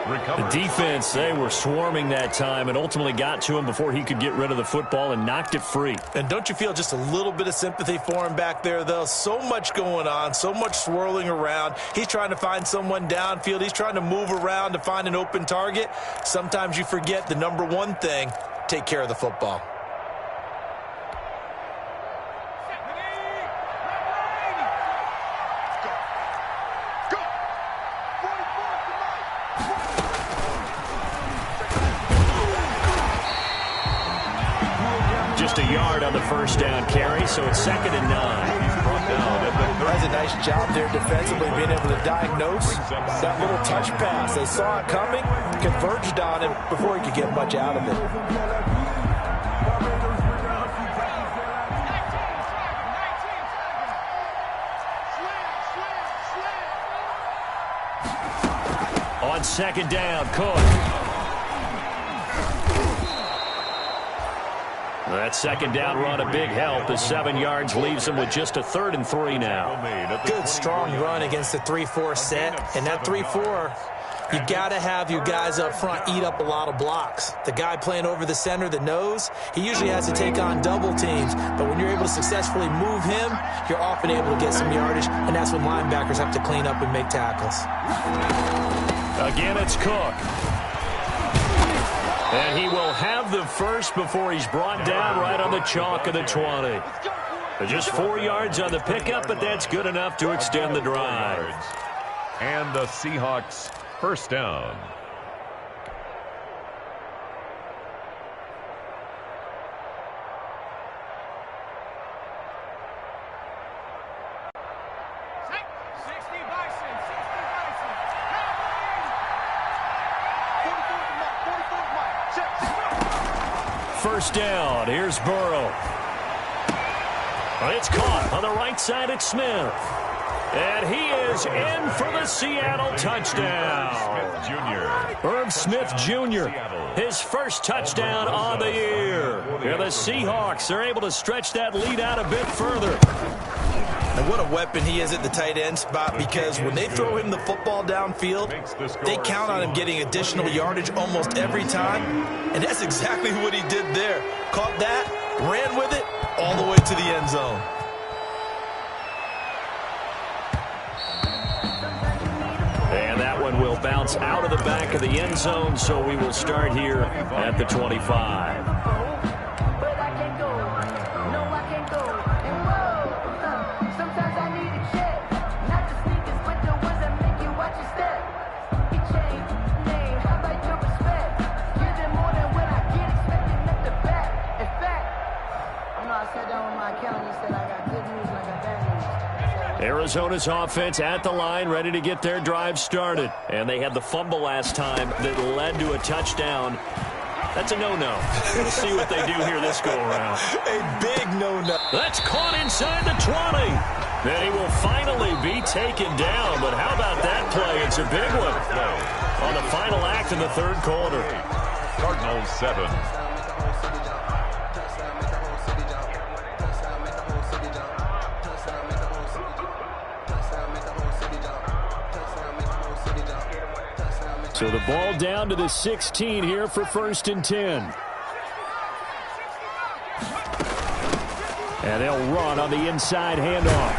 The defense, they were swarming that time and ultimately got to him before he could get rid of the football and knocked it free. And don't you feel just a little bit of sympathy for him back there, though? So much going on, so much swirling around. He's trying to find someone downfield. He's trying to move around to find an open target. Sometimes you forget the number one thing, take care of the football. Just a yard on the first down carry, so it's 2nd and 9. That's a nice job there defensively, being able to diagnose that little touch pass. They saw it coming, converged on him before he could get much out of it. On 2nd down, Cook. That 2nd down run, a big help. The 7 yards leaves him with just a 3rd and 3 now. Good, strong run against the 3-4 set. And that 3-4, you got to have your guys up front eat up a lot of blocks. The guy playing over the center, the nose, he usually has to take on double teams. But when you're able to successfully move him, you're often able to get some yardage. And that's when linebackers have to clean up and make tackles. Again, it's Cook. And he will have the first before he's brought down right on the chalk of the 20. Just 4 yards on the pickup, but that's good enough to extend the drive. And the Seahawks first down. First down. Here's Burrow. It's caught on the right side at Smith. And he is in for the Seattle touchdown. Irv Smith Jr., his first touchdown on the year. And the Seahawks are able to stretch that lead out a bit further. And what a weapon he is at the tight end spot, because when they throw him the football downfield, they count on him getting additional yardage almost every time. And that's exactly what he did there. Caught that, ran with it, all the way to the end zone. And that one will bounce out of the back of the end zone, so we will start here at the 25. Arizona's offense at the line, ready to get their drive started. And they had the fumble last time that led to a touchdown. That's a no-no. We'll see what they do here this go-around. A big no-no. That's caught inside the 20. Then he will finally be taken down. But how about that play? It's a big one on the final act in the third quarter. Cardinals 7. So the ball down to the 16 here for 1st and 10. And they'll run on the inside handoff.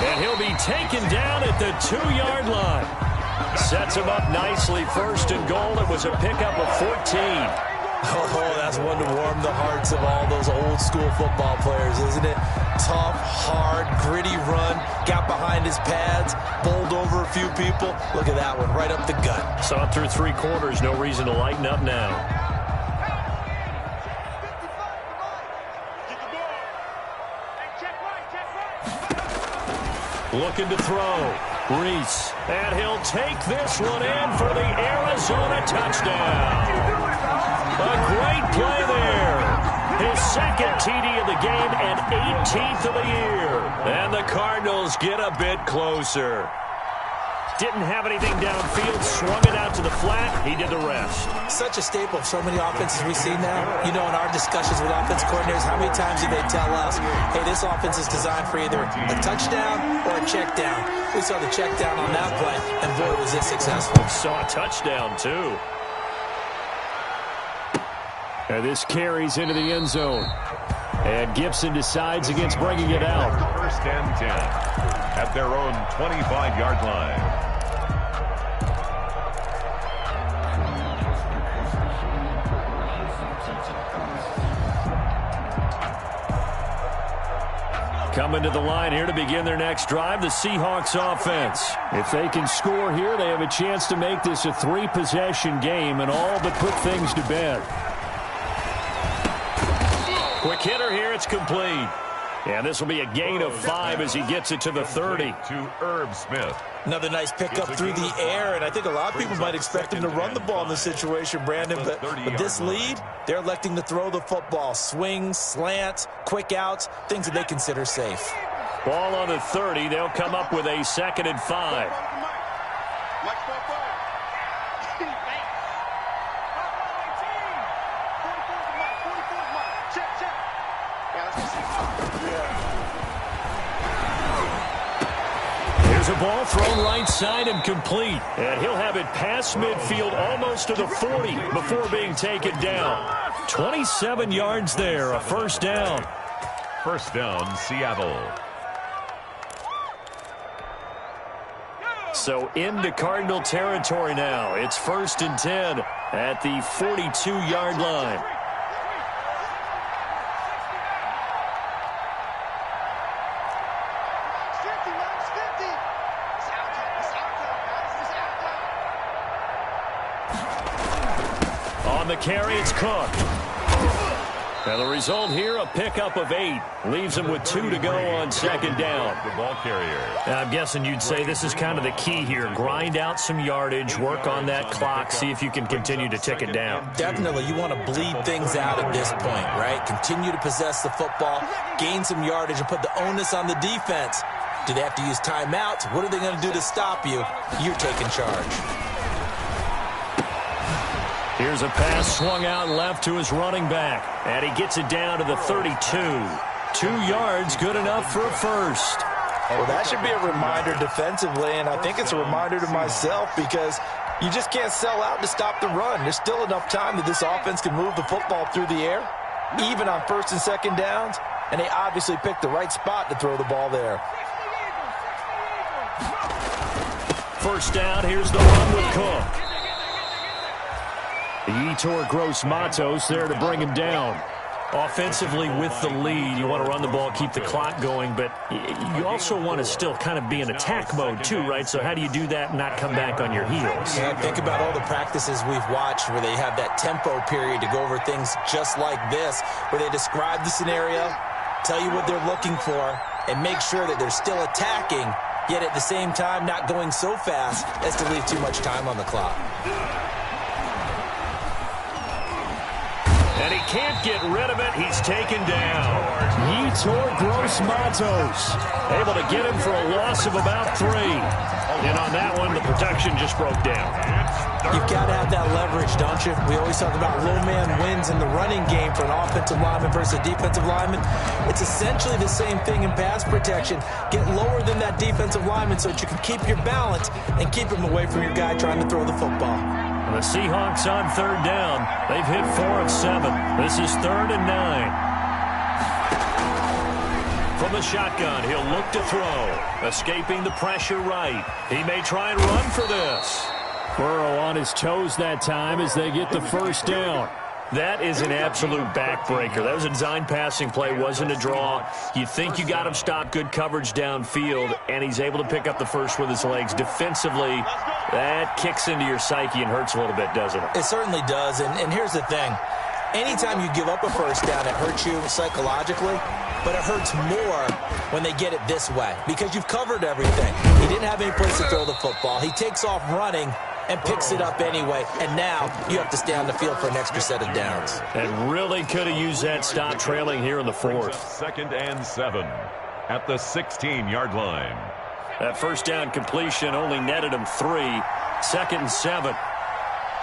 And he'll be taken down at the 2-yard line. Sets him up nicely. 1st and goal. It was a pickup of 14. Oh, that's one to warm the hearts of all those old school football players, isn't it? Tough, hard, gritty run. Got behind his pads, bowled over a few people. Look at that one, right up the gut. Saw it through 3 quarters. No reason to lighten up now. Looking to throw. Reese. And he'll take this one in for the Arizona touchdown. A great play there. His 2nd TD of the game and 18th of the year. And the Cardinals get a bit closer. Didn't have anything downfield, swung it out to the flat. He did the rest. Such a staple of so many offenses we see now. You know, in our discussions with offense coordinators, how many times do they tell us, hey, this offense is designed for either a touchdown or a check down. We saw the check down on that play, and boy, was it successful. Saw a touchdown, too. And this carries into the end zone. And Gibson decides against bringing it out. First and 10 at their own 25-yard line. Coming to the line here to begin their next drive, the Seahawks offense. If they can score here, they have a chance to make this a 3-possession game and all but put things to bed. Quick hitter here, it's complete. And this will be a gain of 5 as he gets it to the 30. To Irv Smith. Another nice pickup through the air, and I think a lot of people might expect him to run the ball in this situation, Brandon, but with this lead, they're electing to throw the football. Swings, slants, quick outs, things that they consider safe. Ball on the 30. They'll come up with a 2nd and 5. Here's a ball thrown right side and complete. And he'll have it past midfield almost to the 40 before being taken down. 27 yards there, a first down. First down, Seattle. So into Cardinal territory now. It's 1st and 10 at the 42-yard line. On the carry, it's Cook. Now the result here, a pickup of 8. Leaves him with 2 to go on 2nd down. The ball carrier. I'm guessing you'd say this is kind of the key here. Grind out some yardage, work on that clock, see if you can continue to tick it down. Definitely, you want to bleed things out at this point, right? Continue to possess the football, gain some yardage, and put the onus on the defense. Do they have to use timeouts? What are they going to do to stop you? You're taking charge. Here's a pass swung out left to his running back. And he gets it down to the 32. 2 yards, good enough for a first. Well, that should be a reminder defensively, and I think it's a reminder to myself because you just can't sell out to stop the run. There's still enough time that this offense can move the football through the air, even on 1st and 2nd downs, and they obviously picked the right spot to throw the ball there. First down, here's the run with Cook. The Yetur Gross-Matos there to bring him down. Offensively with the lead, you want to run the ball, keep the clock going, but you also want to still kind of be in attack mode too, right? So how do you do that and not come back on your heels? Yeah, think about all the practices we've watched where they have that tempo period to go over things just like this, where they describe the scenario, tell you what they're looking for, and make sure that they're still attacking, yet at the same time not going so fast as to leave too much time on the clock. And he can't get rid of it. He's taken down. Yetur Gross-Matos able to get him for a loss of about 3. And on that one, the protection just broke down. You've got to have that leverage, don't you? We always talk about low man wins in the running game for an offensive lineman versus a defensive lineman. It's essentially the same thing in pass protection. Get lower than that defensive lineman so that you can keep your balance and keep him away from your guy trying to throw the football. The Seahawks on 3rd down. They've hit 4 of 7. This is 3rd and 9. From the shotgun, he'll look to throw. Escaping the pressure right. He may try and run for this. Burrow on his toes that time as they get the first down. That is an absolute backbreaker. That was a design passing play, wasn't a draw. You think you got him stopped, good coverage downfield, and he's able to pick up the first with his legs. Defensively, that kicks into your psyche and hurts a little bit, doesn't it? It certainly does, and here's the thing. Anytime you give up a first down, it hurts you psychologically, but it hurts more when they get it this way because you've covered everything. He didn't have any place to throw the football. He takes off running and picks it up anyway, and now you have to stay on the field for an extra set of downs. And really could have used that stop trailing here in the 4th. 2nd and 7 at the 16-yard line. That first down completion only netted him 3. 2nd and 7.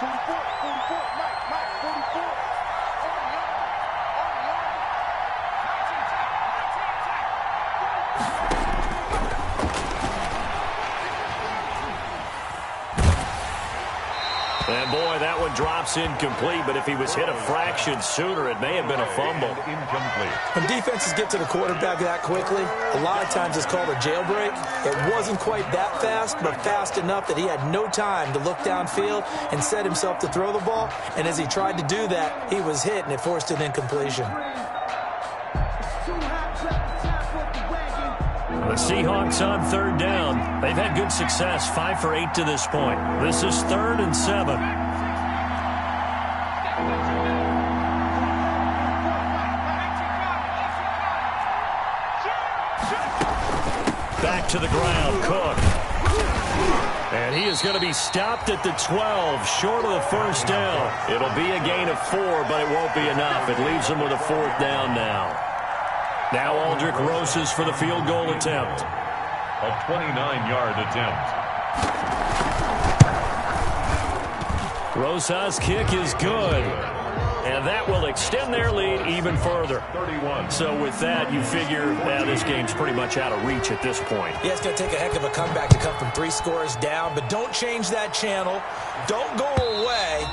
44, 44, Mike, 44. And boy, that one drops incomplete, but if he was hit a fraction sooner, it may have been a fumble. Incomplete. When defenses get to the quarterback that quickly, a lot of times it's called a jailbreak. It wasn't quite that fast, but fast enough that he had no time to look downfield and set himself to throw the ball. And as he tried to do that, he was hit, and it forced an incompletion. The Seahawks on 3rd down. They've had good success, 5 for 8 to this point. This is 3rd and 7. Back to the ground, Cook. And he is going to be stopped at the 12, short of the first down. It'll be a gain of 4, but it won't be enough. It leaves him with a 4th down now. Now Aldrich Rosas for the field goal attempt. A 29-yard attempt. Rosas' kick is good. And that will extend their lead even further. 31. So with that, you figure now this game's pretty much out of reach at this point. Yeah, it's going to take a heck of a comeback to come from 3 scores down, but don't change that channel. Don't go away.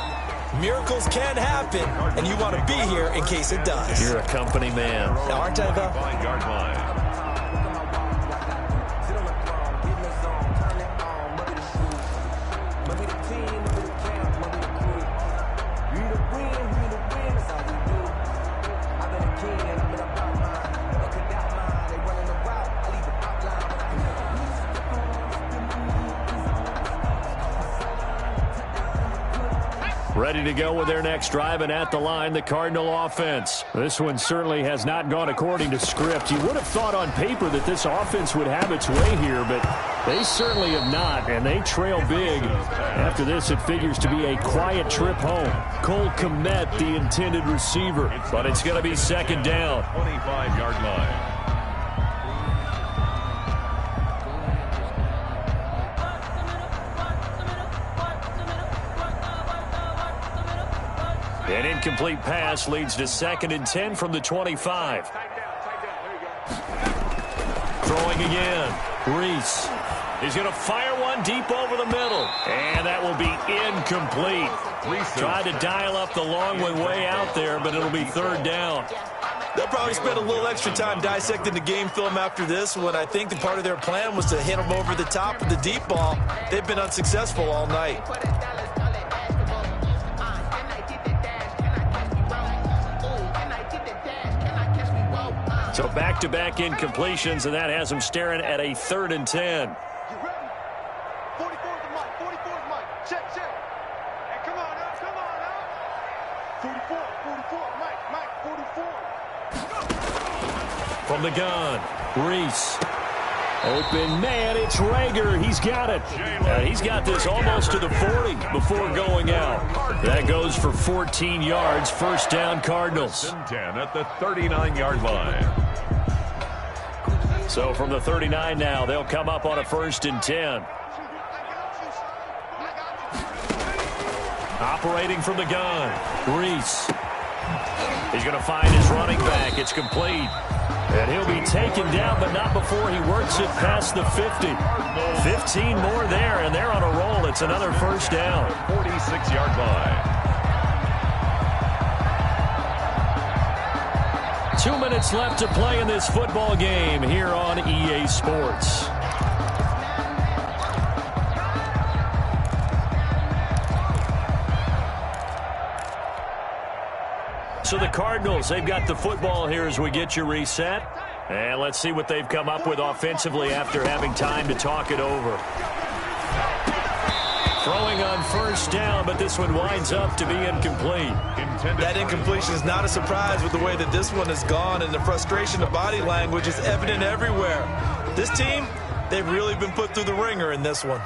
Miracles can happen, and you want to be here in case it does. You're a company man. Now, aren't I, though? 5-yard line. Ready to go with their next drive, and at the line, the Cardinal offense. This one certainly has not gone according to script. You would have thought on paper that this offense would have its way here, but they certainly have not, and they trail big. After this, it figures to be a quiet trip home. Cole Kmet, the intended receiver, but it's going to be 2nd down. 25-yard line. An incomplete pass leads to 2nd and 10 from the 25. Throwing again. Reese. He's going to fire one deep over the middle. And that will be incomplete. Tried to dial up the long one way out there, but it'll be 3rd down. They'll probably spend a little extra time dissecting the game film after this one. I think the part of their plan was to hit them over the top with the deep ball. They've been unsuccessful all night. So back-to-back incompletions, and that has him staring at a 3rd and 10. You ready? 44 to Mike. 44 to Mike. Check. Hey, come on now. 44, Mike. 44. From the gun, Reese. Open man, it's Rager. He's got it. He's got this almost to the 40 before going out. That goes for 14 yards. 1st down, Cardinals. 10 at the 39-yard line. So from the 39 now, they'll come up on a 1st and 10. Operating from the gun, Reese. He's going to find his running back. It's complete. And he'll be taken down, but not before he works it past the 50. 15 more there, and they're on a roll. It's another 1st down. 46-yard line. 2 minutes left to play in this football game here on EA Sports. So the Cardinals, they've got the football here as we get you reset. And let's see what they've come up with offensively after having time to talk it over. Throwing on 1st down, but this one winds up to be incomplete. That incompletion is not a surprise with the way that this one has gone, and the frustration of body language is evident everywhere. This team, they've really been put through the ringer in this one.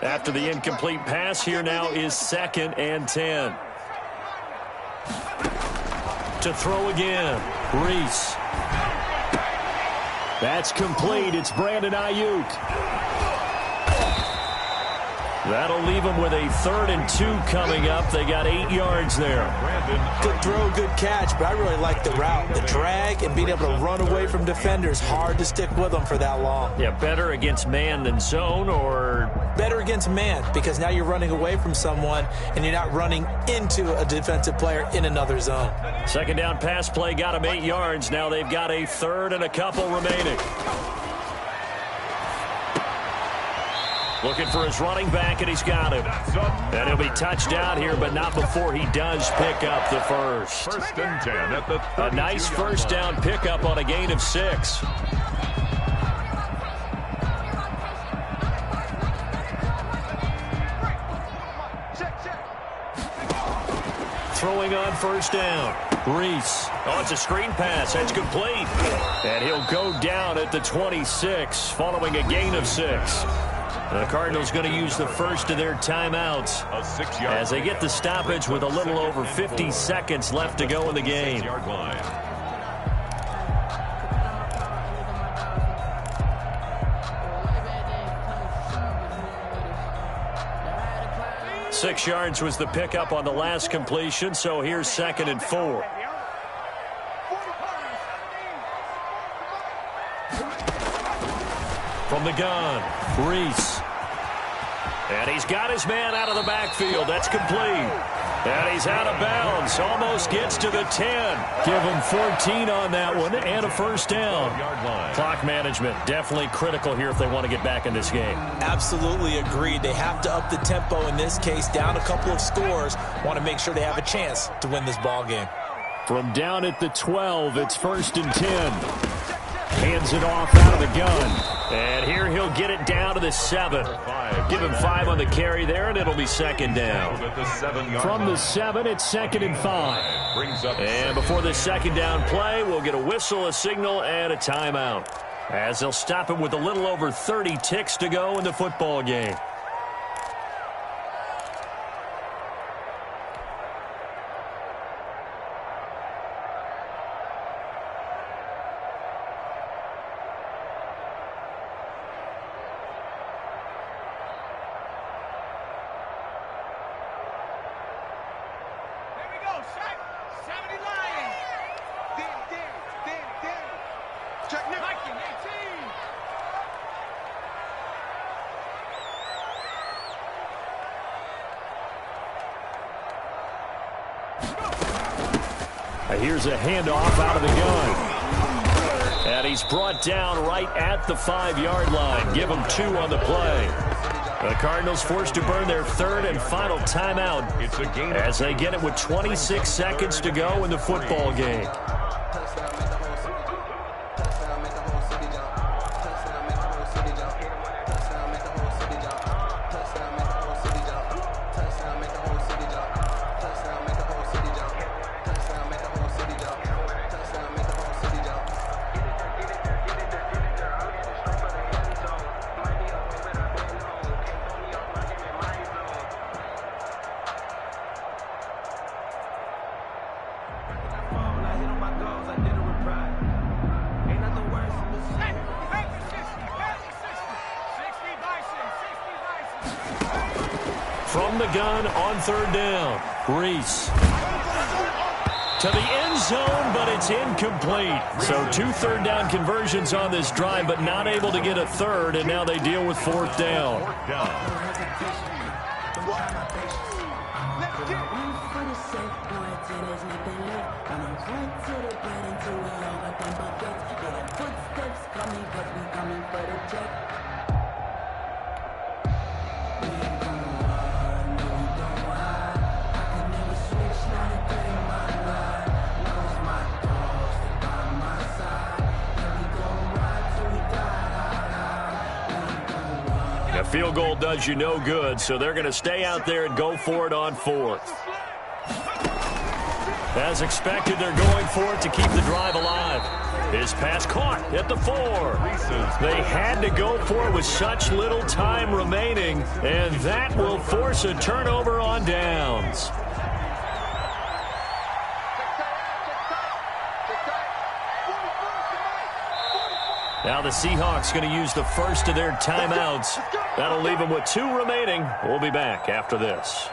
After the incomplete pass, here now is 2nd and 10. To throw again, Reese. That's complete. It's Brandon Ayuk. That'll leave them with a 3rd and 2 coming up. They got 8 yards there. Good throw, good catch, but I really like the route. The drag and being able to run away from defenders. Hard to stick with them for that long. Yeah, better against man than zone, or? Better against man, because now you're running away from someone and you're not running into a defensive player in another zone. 2nd down pass play got them 8 yards. Now they've got a 3rd and a couple remaining. Looking for his running back, and he's got him. And he'll be touchdown here, but not before he does pick up the first. 1st and 10 at the A nice first down pickup on a gain of 6. Throwing on 1st down. Reese. Oh, it's a screen pass. That's complete. And he'll go down at the 26, following a gain of 6. The Cardinals going to use the first of their timeouts as they get the stoppage with a little over 50 seconds left to go in the game. 6 yards was the pickup on the last completion, so here's 2nd and 4. From the gun, Reese. And he's got his man out of the backfield. That's complete. And he's out of bounds. Almost gets to the 10. Give him 14 on that one and a first down. Clock management definitely critical here if they want to get back in this game. Absolutely agreed. They have to up the tempo in this case. Down a couple of scores. Want to make sure they have a chance to win this ball game. From down at the 12, it's 1st and 10. Hands it off out of the gun. And here he'll get it down to the 7. Give him 5 on the carry there, and it'll be 2nd down. From the 7, it's 2nd and 5. And before the 2nd down play, we'll get a whistle, a signal, and a timeout, as they'll stop him with a little over 30 ticks to go in the football game. Here's a handoff out of the gun. And he's brought down right at the 5-yard line. Give him 2 on the play. The Cardinals forced to burn their 3rd and final timeout as they get it with 26 seconds to go in the football game. From the gun on 3rd down, Reese. To the end zone, but it's incomplete. So 2 3rd down conversions on this drive, but not able to get a 3rd, and now they deal with 4th down. A field goal does you no good, so they're going to stay out there and go for it on 4th. As expected, they're going for it to keep the drive alive. His pass caught at the 4. They had to go for it with such little time remaining, and that will force a turnover on downs. Now the Seahawks going to use the first of their timeouts. That'll leave them with 2 remaining. We'll be back after this.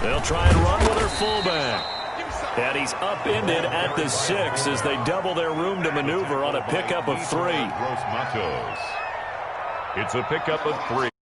They'll try and run with their fullback. And he's upended at the 6 as they double their room to maneuver on a pickup of 3. It's a pickup of 3.